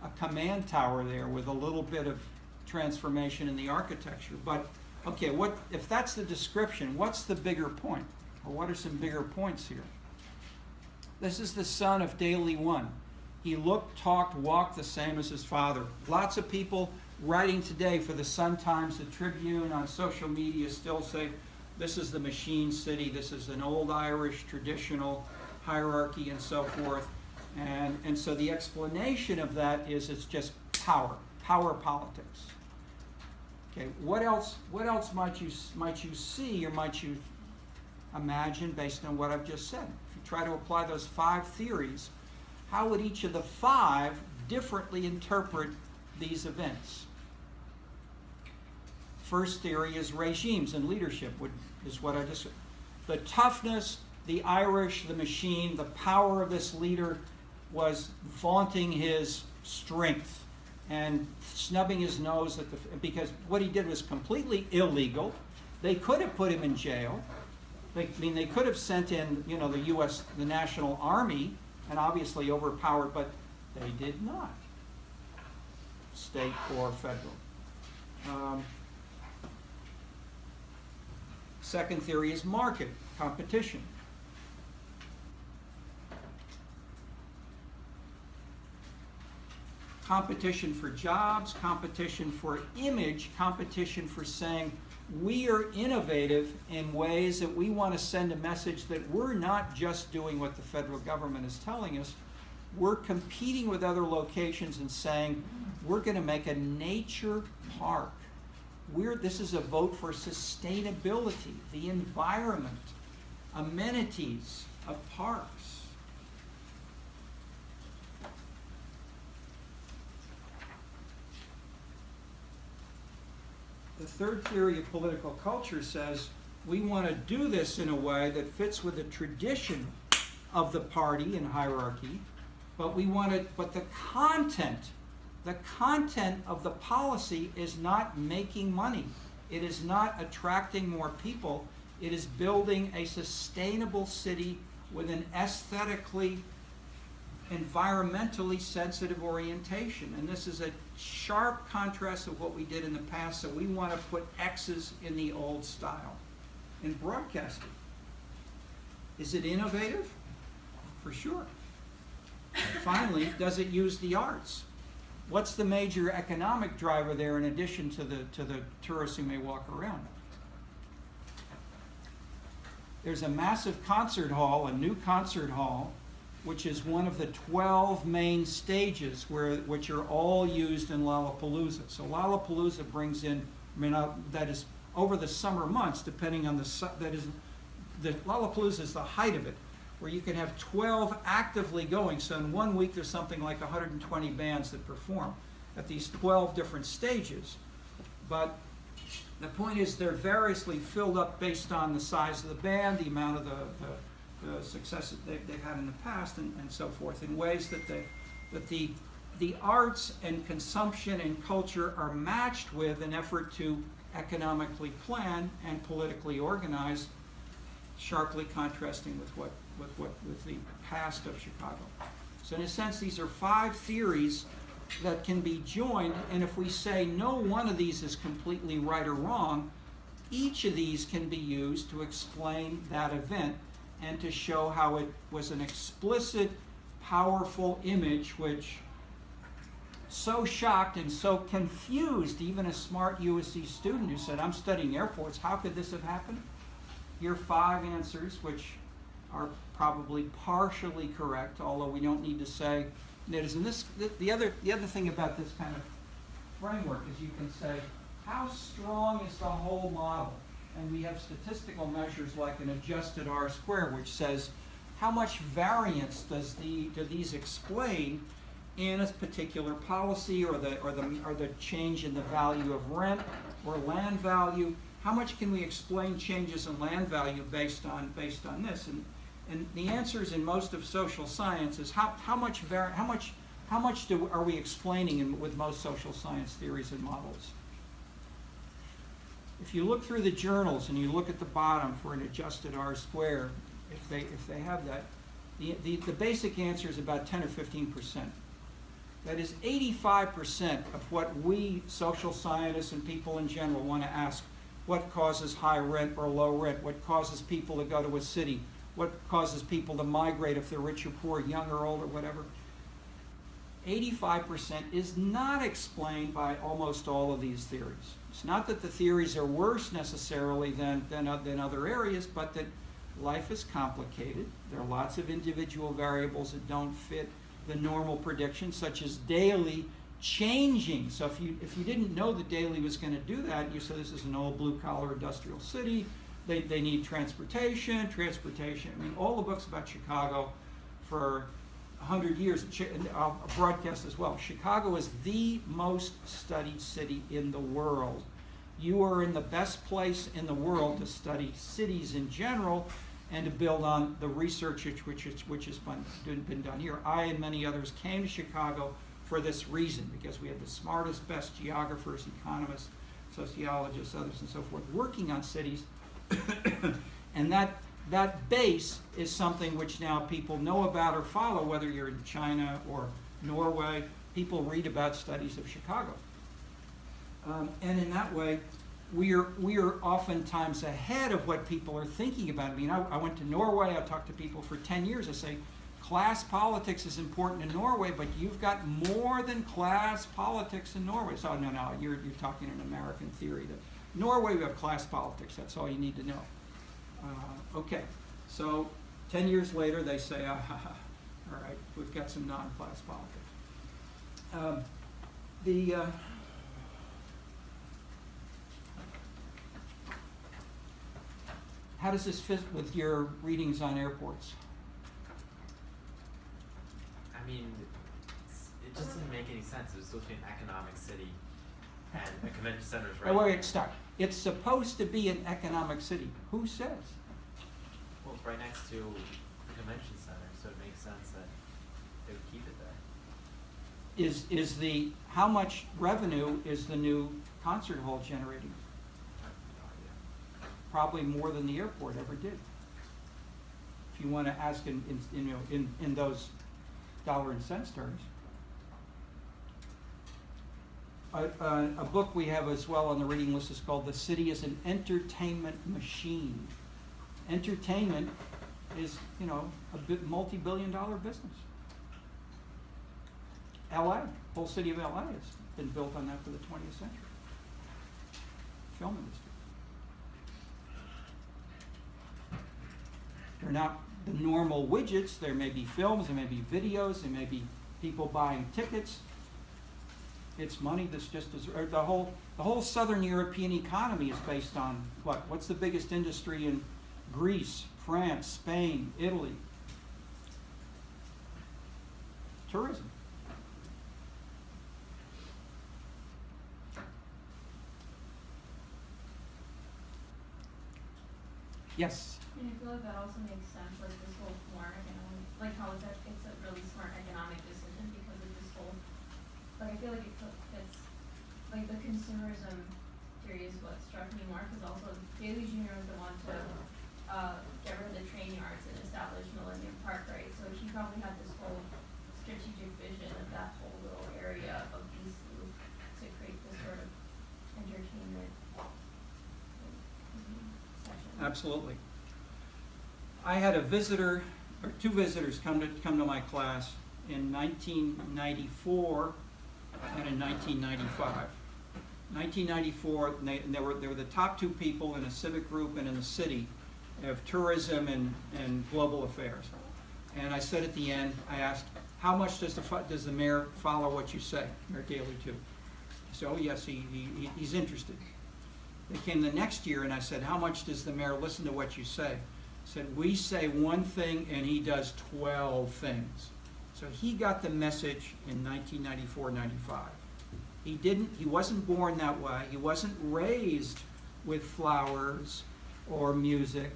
a command tower there with a little bit of transformation in the architecture. But Okay, if that's the description, what's the bigger point? Or what are some bigger points here? This is the son of Daley One. He looked, talked, walked the same as his father. Lots of people writing today for the Sun-Times, the Tribune, on social media still say, this is the machine city, this is an old Irish traditional hierarchy and so forth. And so the explanation of that is it's just power politics. Okay, what else might you see or might you imagine based on what I've just said? If you try to apply those 5 theories, how would each of the 5 differently interpret these events? First theory is regimes and leadership, is what I just said. The toughness, the Irish, the machine, the power of this leader was vaunting his strength and snubbing his nose because what he did was completely illegal. They could have put him in jail. They could have sent in, the National Army and obviously overpowered, but they did not, state or federal. Second theory is market, competition. Competition for jobs, competition for image, competition for saying we are innovative in ways that we want to send a message that we're not just doing what the federal government is telling us. We're competing with other locations and saying we're going to make a nature park. This is a vote for sustainability, the environment, amenities of parks. The third theory of political culture says we want to do this in a way that fits with the tradition of the party and hierarchy, but the content of the policy is not making money. It is not attracting more people. It is building a sustainable city with an aesthetically, environmentally sensitive orientation. And this is a sharp contrast of what we did in the past, so we want to put X's in the old style. In broadcasting, is it innovative? For sure. Finally, does it use the arts? What's the major economic driver there in addition to the tourists who may walk around? There's a massive concert hall, a new concert hall, which is one of the 12 main stages which are all used in Lollapalooza. So Lollapalooza brings in, that is over the summer months, depending on Lollapalooza is the height of it, where you can have 12 actively going. So in 1 week, there's something like 120 bands that perform at these 12 different stages. But the point is they're variously filled up based on the size of the band, the amount of the success that they've had in the past, and so forth, in ways that the arts and consumption and culture are matched with an effort to economically plan and politically organize, sharply contrasting with the past of Chicago. So in a sense, these are 5 theories that can be joined, and if we say no one of these is completely right or wrong, each of these can be used to explain that event and to show how it was an explicit, powerful image which so shocked and so confused even a smart USC student who said, I'm studying airports, how could this have happened? Here are 5 answers which are probably partially correct, although we don't need to say it is. And the other thing about this kind of framework is you can say, how strong is the whole model? And we have statistical measures like an adjusted R-square, which says how much variance do these explain in a particular policy, or the change in the value of rent or land value. How much can we explain changes in land value based on this? And the answers in most of social science is how much are we explaining with most social science theories and models? If you look through the journals and you look at the bottom for an adjusted R-square, if they have that, the basic answer is about 10 or 15%. That is 85% of what we social scientists and people in general want to ask. what causes high rent or low rent, what causes people to go to a city, what causes people to migrate if they're rich or poor, young or old or whatever. 85% is not explained by almost all of these theories. It's not that the theories are worse necessarily than other areas, but that life is complicated. There are lots of individual variables that don't fit the normal predictions, such as daily changing. So if you didn't know that Daly was going to do that, you said this is an old blue-collar industrial city, they need transportation. I mean, all the books about Chicago for 100 years, and I'll broadcast as well. Chicago is the most studied city in the world. You are in the best place in the world to study cities in general and to build on the research which has been done here. I and many others came to Chicago for this reason, because we had the smartest, best geographers, economists, sociologists, others and so forth, working on cities. And that base is something which now people know about or follow, whether you're in China or Norway. People read about studies of Chicago. And in that way, we are oftentimes ahead of what people are thinking about. I mean, I went to Norway, I talked to people for 10 years, I say, class politics is important in Norway, but you've got more than class politics in Norway. So no, you're talking an American theory. That Norway, we have class politics, that's all you need to know. Okay, so 10 years later, they say, all right, we've got some non-class politics. How does this fit with your readings on airports? I mean, it just didn't make any sense. It was supposed to be an economic city, and the convention center is right. Wait, stop. It's supposed to be an economic city. Who says? Well, it's right next to the convention center, so it makes sense that they would keep it there. How much revenue is the new concert hall generating? I have no idea. Probably more than the airport ever did. If you want to ask in those dollar and cents terms. A book we have as well on the reading list is called "The City is an Entertainment Machine." Entertainment is, a multi-billion-dollar business. LA, whole city of LA has been built on that for the 20th century. Film industry. They're not the normal widgets. There may be films, there may be videos, there may be people buying tickets. It's money that's just as the whole Southern European economy is based on what? What's the biggest industry in Greece, France, Spain, Italy? Tourism. Yes. And I feel like that also makes sense, like this whole more economic, like how it's a really smart economic decision because of this whole, like I feel like it fits, like the consumerism theory is what struck me more, because also Daley Jr. was the one to get rid of the train yards and establish Millennium Park, right? So he probably had this whole strategic vision of that whole little area of DC to create this sort of entertainment section. Absolutely. I had a visitor, or two visitors, come to my class in 1994 and in 1995. 1994, and they were the top two people in a civic group and in the city of tourism and global affairs. And I said at the end, I asked, how much does the mayor follow what you say, Mayor Daley too? He said, oh yes, he's interested. They came the next year and I said, how much does the mayor listen to what you say? He said, we say one thing and he does 12 things. So he got the message in 1994-95. He wasn't born that way. He wasn't raised with flowers or music.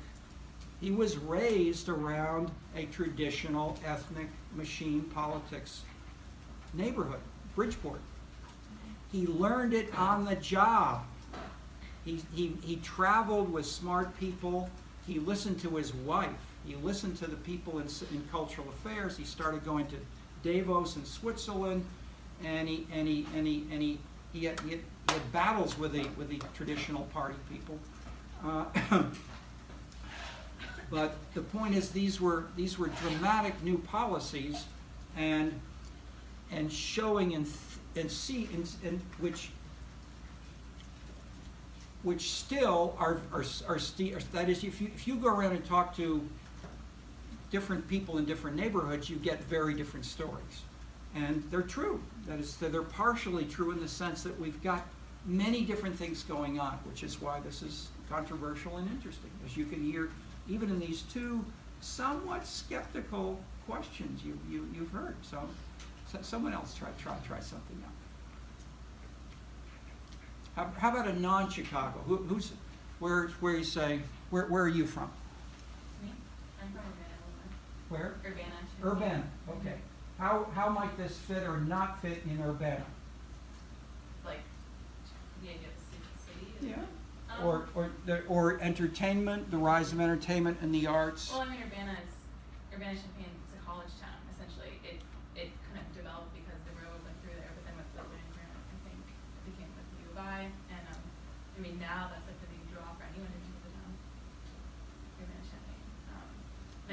He was raised around a traditional ethnic machine politics neighborhood, Bridgeport. He learned it on the job. He traveled with smart people. He listened to his wife. He listened to the people in cultural affairs. He started going to Davos in Switzerland, and he had battles with the traditional party people. But the point is, these were dramatic new policies, and showing and which still are that is, if you go around and talk to different people in different neighborhoods, you get very different stories, and they're true. That is, they're partially true in the sense that we've got many different things going on, which is why this is controversial and interesting, as you can hear even in these two somewhat skeptical questions you've heard. So someone else try something out. How about a non-Chicago? Who's where you say where are you from? Me? I'm from Urbana. Where? Urbana. Urbana. Okay. How might this fit or not fit in Urbana? Like the idea of city. Yeah. Or entertainment, the rise of entertainment and the arts. Well, I mean, Urbana Champaign, it's a college town, essentially. It kind of developed because the railroad went through there, but then with the land grant, I think it became with the UPA. And I mean, now that's like the big draw for anyone into the town. Urbana Champaign.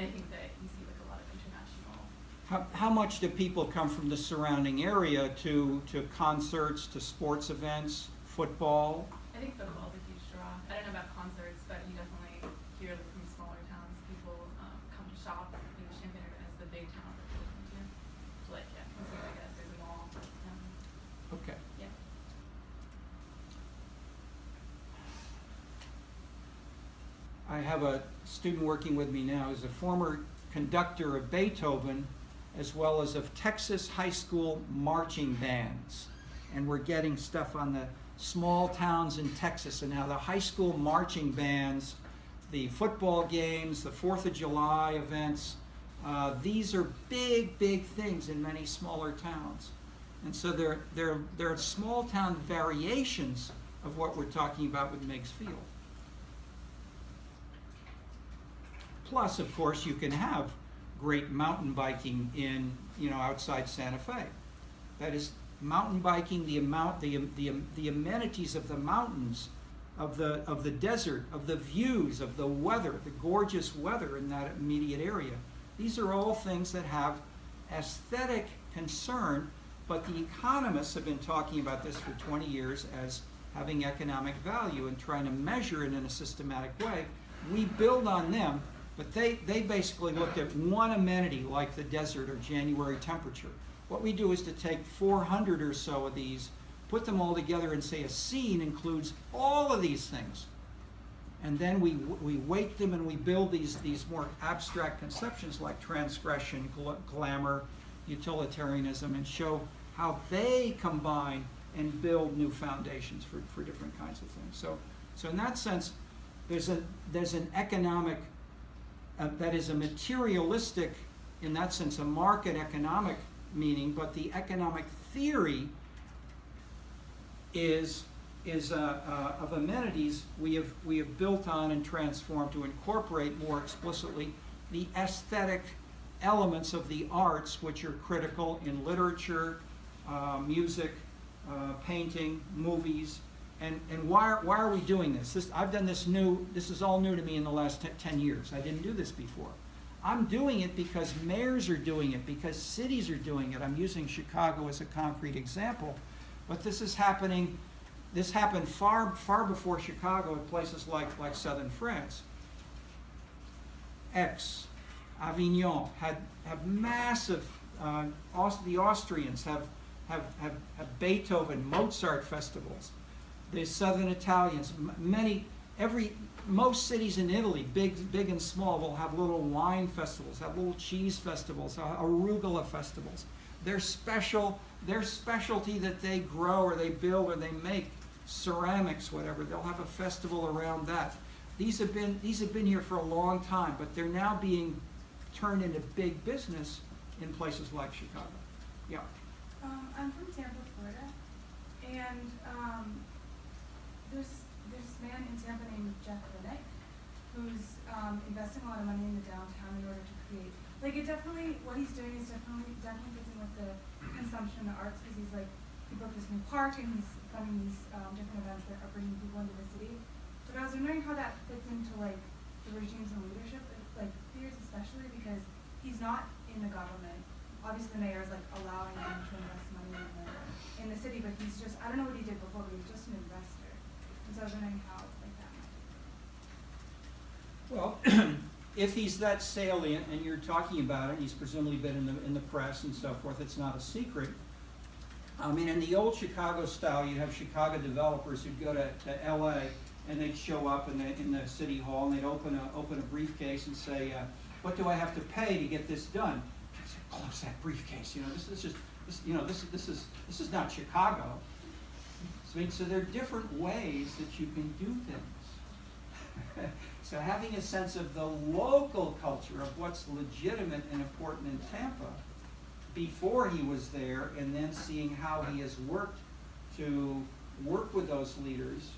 And I think that you see like a lot of international. How much do people come from the surrounding area to concerts, to sports events, football? I think football's a huge draw. I don't know about concerts, but you definitely hear like, from smaller towns, people come to shop. You know, Champaign Urbana is the big town that people come to. So like, yeah, concerts, I guess, there's a mall. Okay. Yeah. I have a student working with me now who's a former conductor of Beethoven, as well as of Texas high school marching bands. And we're getting stuff on the small towns in Texas and how the high school marching bands, the football games, the 4th of July events, these are big things in many smaller towns. And so there are small town variations of what we're talking about with Meigs Field. Plus, of course, you can have great mountain biking in, outside Santa Fe. That is, mountain biking, the amenities of the mountains, of the desert, of the views, of the weather, the gorgeous weather in that immediate area. These are all things that have aesthetic concern, but the economists have been talking about this for 20 years as having economic value and trying to measure it in a systematic way. We build on them, but they basically looked at one amenity like the desert or January temperature. What we do is to take 400 or so of these, put them all together and say a scene includes all of these things. And then we weight them and we build these more abstract conceptions like transgression, glamour, utilitarianism, and show how they combine and build new foundations for different kinds of things. So in that sense, there's an economic, that is a materialistic, in that sense, a market economic meaning, but the economic theory is of amenities we have built on and transformed to incorporate more explicitly the aesthetic elements of the arts, which are critical in literature, music, painting, movies. And why are we doing this? I've done this this is all new to me in the last 10 years. I didn't do this before. I'm doing it because mayors are doing it, because cities are doing it. I'm using Chicago as a concrete example, but this is happening. This happened far before Chicago in places like southern France. Aix, Avignon have massive. The Austrians have Beethoven, Mozart festivals. The southern Italians, most cities in Italy, big and small, will have little wine festivals, have little cheese festivals, arugula festivals. Their specialty that they grow or they build or they make, ceramics, whatever, they'll have a festival around that. These have been here for a long time, but they're now being turned into big business in places like Chicago. Yeah. I'm from Tampa, Florida, and there's this man in Tampa named Jeff Linick who's investing a lot of money in the downtown in order to create, like, it definitely, what he's doing is definitely fits in with the consumption of the arts, because he's like he built this new park and he's funding these different events that are bringing people into the city. But I was wondering how that fits into like the regimes and leadership, like Pierce especially, because he's not in the government. Obviously the mayor is like allowing him to invest money in the city, but he's just, I don't know what he did before, but he was just an investor. And so I was wondering how like that might be. Well, if he's that salient and you're talking about it, he's presumably been in the press and so forth, it's not a secret. I mean, in the old Chicago style, you'd have Chicago developers who'd go to LA and they'd show up in the city hall and they'd open a briefcase and say, what do I have to pay to get this done? I'd say, close that briefcase. You know, this is not Chicago. So there are different ways that you can do things. So having a sense of the local culture of what's legitimate and important in Tampa before he was there, and then seeing how he has worked to work with those leaders,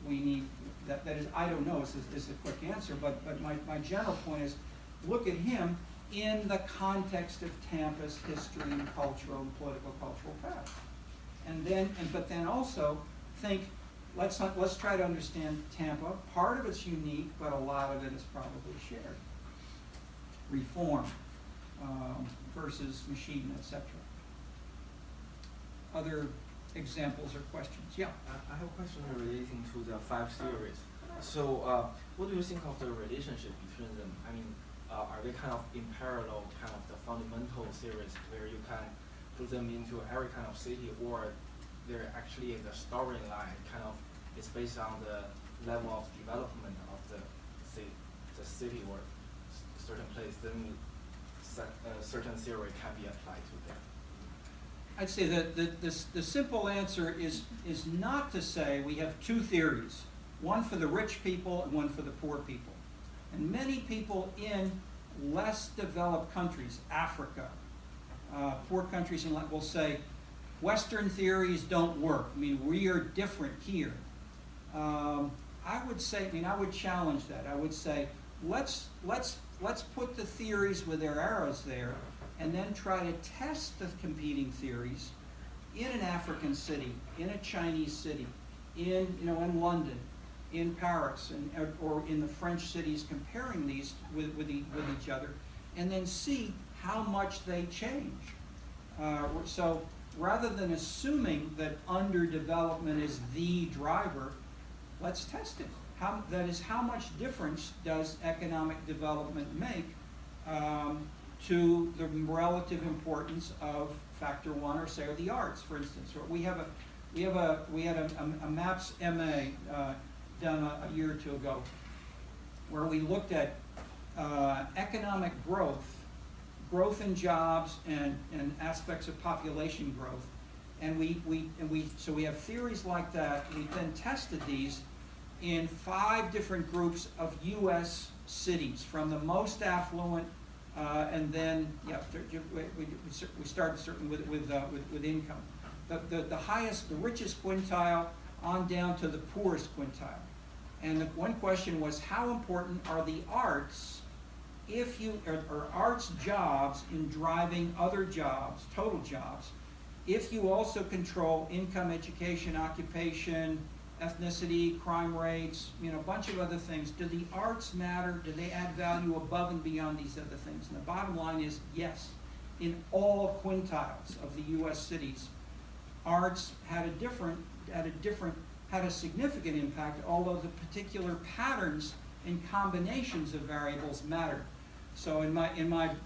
we need, that is, I don't know, is a quick answer, but my general point is, look at him in the context of Tampa's history and cultural and cultural past. But then also think, let's try to understand Tampa. Part of it's unique, but a lot of it is probably shared. Reform versus machine, etc. Other examples or questions? Yeah. I have a question relating to the 5 series. So, what do you think of the relationship between them? I mean, are they kind of in parallel, kind of the fundamental series where you can put them into every kind of city, or they're actually the storyline kind of is based on the level of development of the city or certain place, then certain theory can be applied to them? I'd say that the simple answer is not to say we have 2 theories, one for the rich people and one for the poor people. And many people in less developed countries, Africa, poor countries, will say, Western theories don't work. I mean, we are different here. I would say, I would challenge that. I would say, let's put the theories with their arrows there, and then try to test the competing theories in an African city, in a Chinese city, in London, in Paris, or in the French cities, comparing these with each other, and then see how much they change. So rather than assuming that underdevelopment is the driver, let's test it. How much difference does economic development make to the relative importance of factor 1, or say, or the arts, for instance? Or we had a MAPS MA done a year or 2 ago, where we looked at economic growth in jobs and aspects of population growth, and so we have theories like that. We then tested these in 5 different groups of U.S. cities, from the most affluent, and then we started certainly with income, the highest, the richest quintile on down to the poorest quintile. And the one question was, how important are the arts or arts jobs in driving other jobs, total jobs, if you also control income, education, occupation, ethnicity, crime rates, a bunch of other things? Do the arts matter? Do they add value above and beyond these other things? And the bottom line is yes. In all quintiles of the U.S. cities, arts had a significant impact, although the particular patterns and combinations of variables mattered. So in my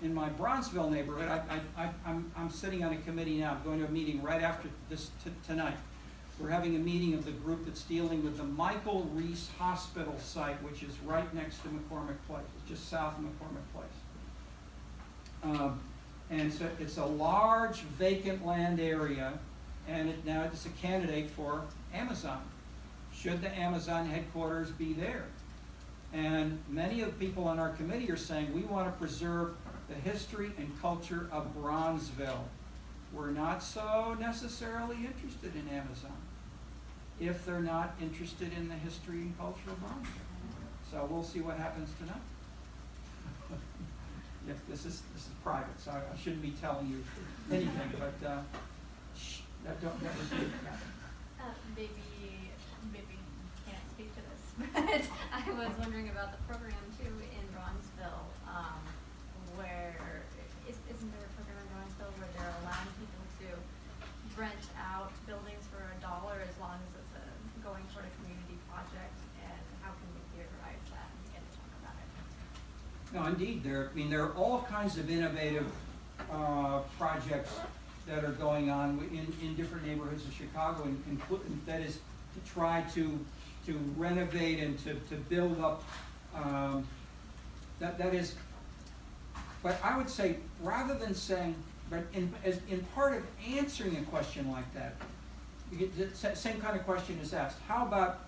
Bronzeville neighborhood, I'm sitting on a committee now. I'm going to a meeting right after this tonight. We're having a meeting of the group that's dealing with the Michael Reese Hospital site, which is right next to McCormick Place, just south of McCormick Place. And so it's a large vacant land area, and now it's a candidate for Amazon. Should the Amazon headquarters be there? And many of the people on our committee are saying we want to preserve the history and culture of Bronzeville. We're not so necessarily interested in Amazon if they're not interested in the history and culture of Bronzeville. So we'll see what happens tonight. This is private, so I shouldn't be telling you anything. But that don't, that would be, Maybe you can't speak to this, but I was wondering about the program too in Bronzeville, where, isn't there a program in Bronzeville where they're allowing people to rent out buildings for $1 as long as it's going toward a community project, and how can we theorize that and begin to talk about it? no, indeed, there are all kinds of innovative projects that are going on in different neighborhoods of Chicago, and that is to try to renovate and to build up. That is, but I would say, rather than saying, but in part of answering a question like that, you get the same kind of question is asked. How about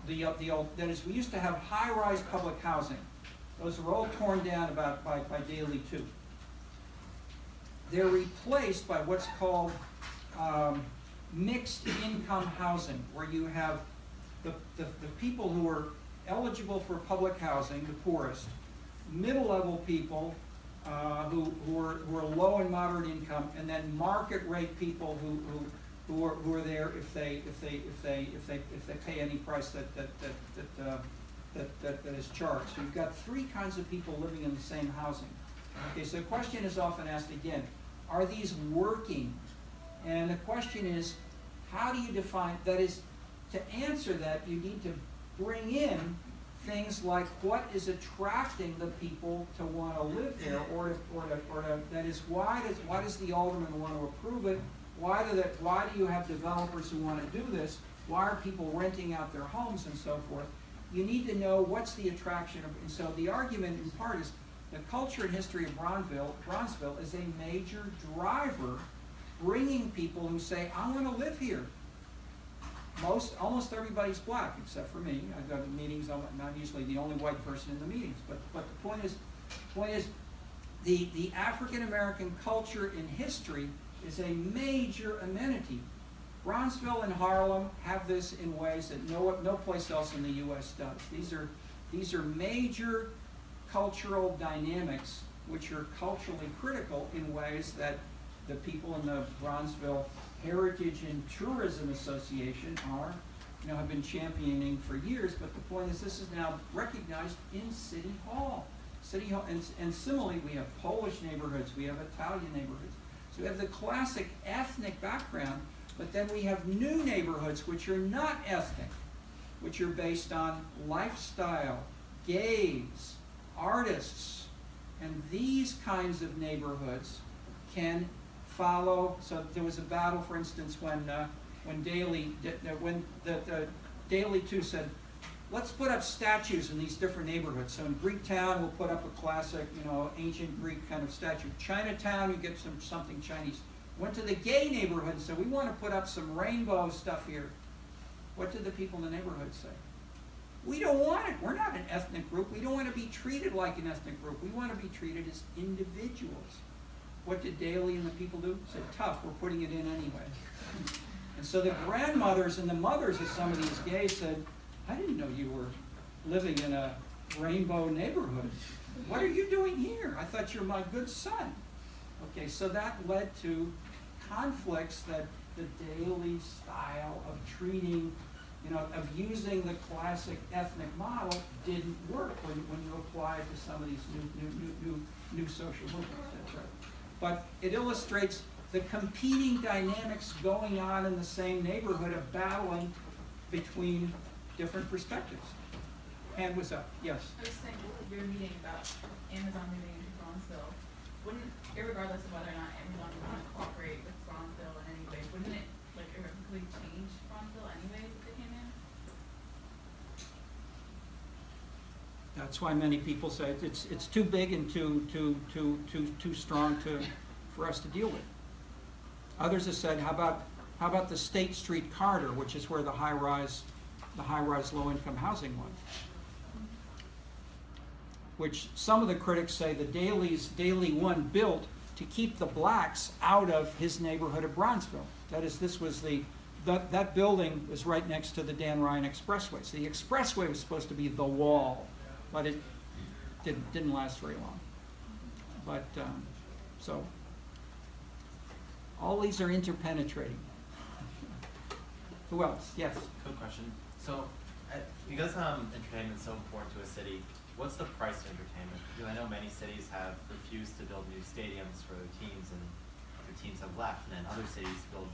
the old? That is, we used to have high-rise public housing. Those were all torn down by Daley 2. They're replaced by what's called mixed income housing, where you have the people who are eligible for public housing, the poorest, middle-level people who are low and moderate income, and then market rate people who are there if they pay any price that is charged. So you've got three kinds of people living in the same housing. Okay, so the question is often asked again, are these working? And the question is, how do you define, that is, to answer that, you need to bring in things like what is attracting the people to want to live there, or that is, why does the alderman want to approve it? Why do you have developers who want to do this? Why are people renting out their homes and so forth? You need to know what's the attraction of, and so the argument in part is the culture and history of Bronzeville is a major driver, bringing people who say, I want to live here. Almost everybody's black, except for me. I go to meetings, I'm not usually the only white person in the meetings, but the point is, the African American culture in history is a major amenity. Bronzeville and Harlem have this in ways that no place else in the U.S. does. These are major cultural dynamics which are culturally critical in ways that the people in the Bronzeville Heritage and Tourism Association have been championing for years. But the point is, this is now recognized in City Hall. And similarly, we have Polish neighborhoods, we have Italian neighborhoods. So we have the classic ethnic background, but then we have new neighborhoods which are not ethnic, which are based on lifestyle, gays, artists, and these kinds of neighborhoods can follow. So there was a battle, for instance, when Daley 2 said, let's put up statues in these different neighborhoods. So in Greektown, we'll put up a classic, ancient Greek kind of statue. Chinatown, you get something Chinese. Went to the gay neighborhood and said, we want to put up some rainbow stuff here. What did the people in the neighborhood say? We don't want it. We're not an ethnic group. We don't want to be treated like an ethnic group. We want to be treated as individuals. What did Daley and the people do? Said, tough, we're putting it in anyway. And so the grandmothers and the mothers of some of these gays said, I didn't know you were living in a rainbow neighborhood. What are you doing here? I thought you were my good son. Okay, so that led to conflicts that the Daley style of treating, of using the classic ethnic model didn't work when you apply it to some of these new social movements. That's right. But it illustrates the competing dynamics going on in the same neighborhood of battling between different perspectives. Hand was up. Yes. I was saying, your meeting about Amazon moving into Bronzeville, wouldn't, irregardless of whether or not Amazon would want to cooperate with Bronzeville in any way, wouldn't it irrevocably change Bronzeville anyways if they came in? That's why many people say it's too big and too strong for us to deal with. Others have said, how about the State Street corridor, which is where the high-rise low-income housing was, which some of the critics say the Daley 1 built to keep the blacks out of his neighborhood of Bronzeville. That is, that building was right next to the Dan Ryan Expressway. So the expressway was supposed to be the wall, but it didn't last very long. But so All these are interpenetrating. Who else? Yes. Quick question. So, because entertainment is so important to a city, what's the price of entertainment? Because I know many cities have refused to build new stadiums for their teams, and their teams have left. And then other cities build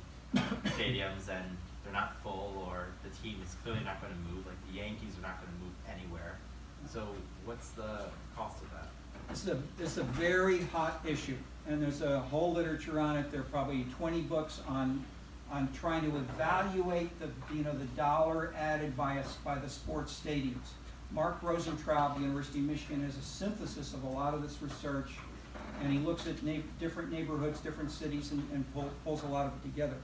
stadiums, and they're not full, or the team is clearly not going to move. Like the Yankees are not going to move anywhere. So, what's the cost of that? This is a very hot issue, and there's a whole literature on it. There are probably 20 books on trying to evaluate the dollar added by the sports stadiums. Mark Rosentraub, the University of Michigan, has a synthesis of a lot of this research, and he looks at different neighborhoods, different cities, and pulls a lot of it together.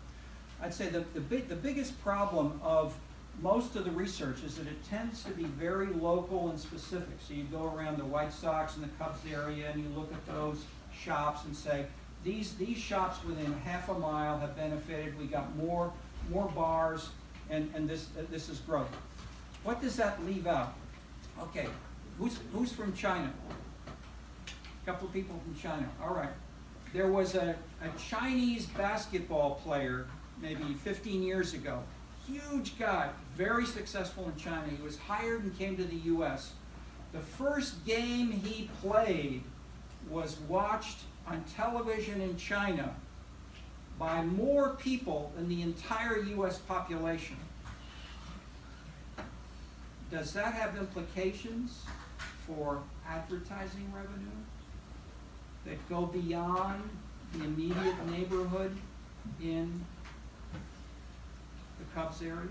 I'd say the biggest problem of most of the research is that it tends to be very local and specific. So you go around the White Sox and the Cubs area, and you look at those shops and say, these shops within half a mile have benefited. We got more bars, and this is growth. What does that leave out? Okay, who's from China? A couple of people from China. All right. There was a Chinese basketball player maybe 15 years ago. Huge guy, very successful in China. He was hired and came to the U.S. The first game he played was watched on television in China by more people than the entire U.S. population. Does that have implications for advertising revenue that go beyond the immediate neighborhood in the Cubs area?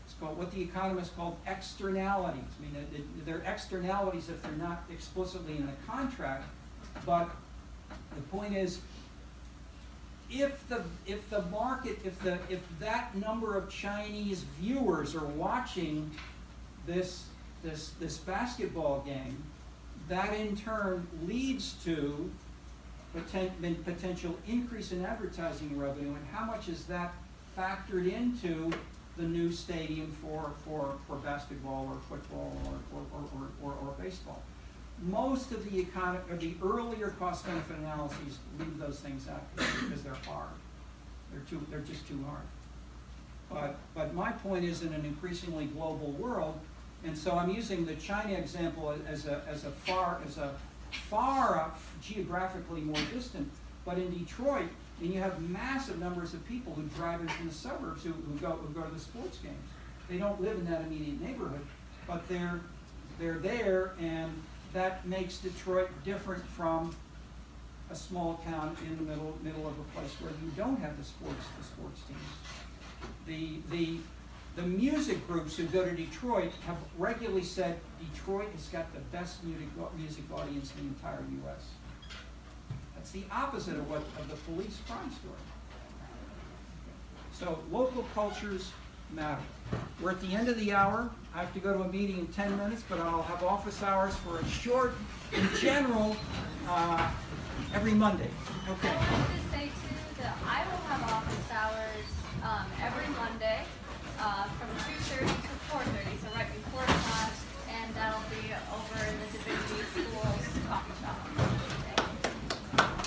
It's called what the economists call externalities. I mean, they're externalities if they're not explicitly in the contract, but the point is, if that number of Chinese viewers are watching this basketball game, that in turn leads to potential increase in advertising revenue, and how much is that factored into the new stadium for basketball or football or baseball? Most of the earlier cost-benefit analyses leave those things out because they're hard. They're just too hard. But my point is, in an increasingly global world, and so I'm using the China example as a far up, geographically more distant. But in Detroit, and you have massive numbers of people who drive in from the suburbs who go to the sports games. They don't live in that immediate neighborhood, but they're there, and that makes Detroit different from a small town in the middle of a place where you don't have the sports teams. The music groups who go to Detroit have regularly said Detroit has got the best music audience in the entire U.S. That's the opposite of the police crime story. So local cultures matter. We're at the end of the hour. I have to go to a meeting in 10 minutes, but I'll have office hours for a short, in general, every Monday. Okay. I wanted to say too that I will have office hours every Monday from 2:30 to 4:30, so right before class, and that'll be over in the Divinity School's coffee shop.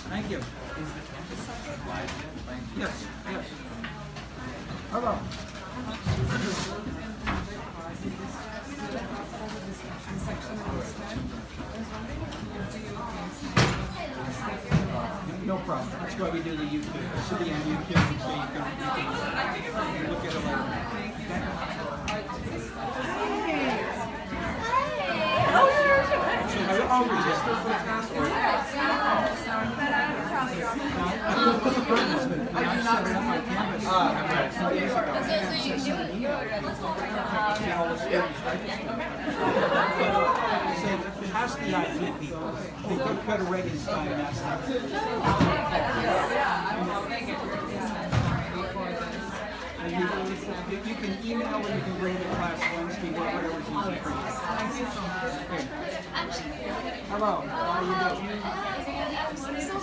Thank you. Is the campus site live yet? Yes, yes. Hello. No problem. That's why we do the YouTube. This will be on YouTube, so you can look at it later. So I'll register for the class. I'm not set up my campus. Ask the IT people. They go to Regenstein and ask them. And you can email or you can bring the class Wednesday, whatever's easy for you. Okay. Hello, how are you doing?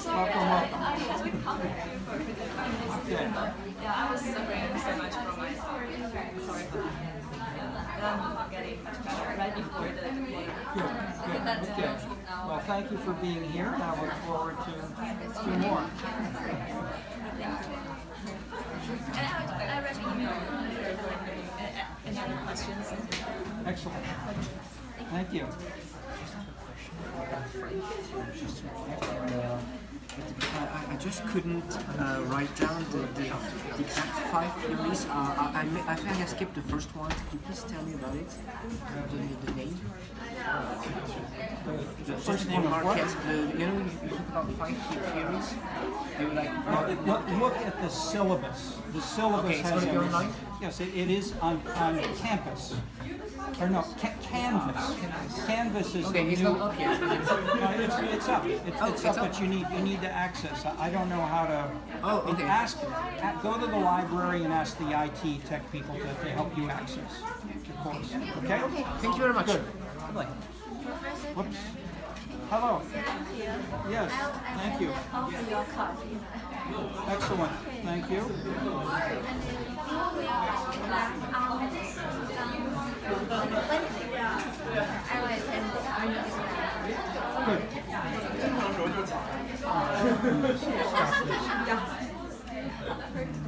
Welcome. Okay. Yeah, I was suffering so much from my sorry for that. I'm getting much better right before the That's Okay. good. Well, thank you for being here, and I look forward to more. And I read your email. Any other questions? Excellent. Thank you. I just couldn't write down the exact 5 theories. I think I skipped the first one. Could you please tell me about it? The name? The First name of what? You talk about 5 key theories. You like Look at the syllabus. The syllabus Okay, it's has gonna be online? Yes, it is on campus. Or no, Canvas. Canvas is okay, the it's new. not up yet. No, it's up. It's up, it's up. but you need to access. I don't know how to. Oh, okay. Go to the library and ask the IT tech people to help you access the course. Okay. Thank you very much. Good. Whoops. Hello. Yes. Thank you. Offer your card. Excellent. Thank you. Good.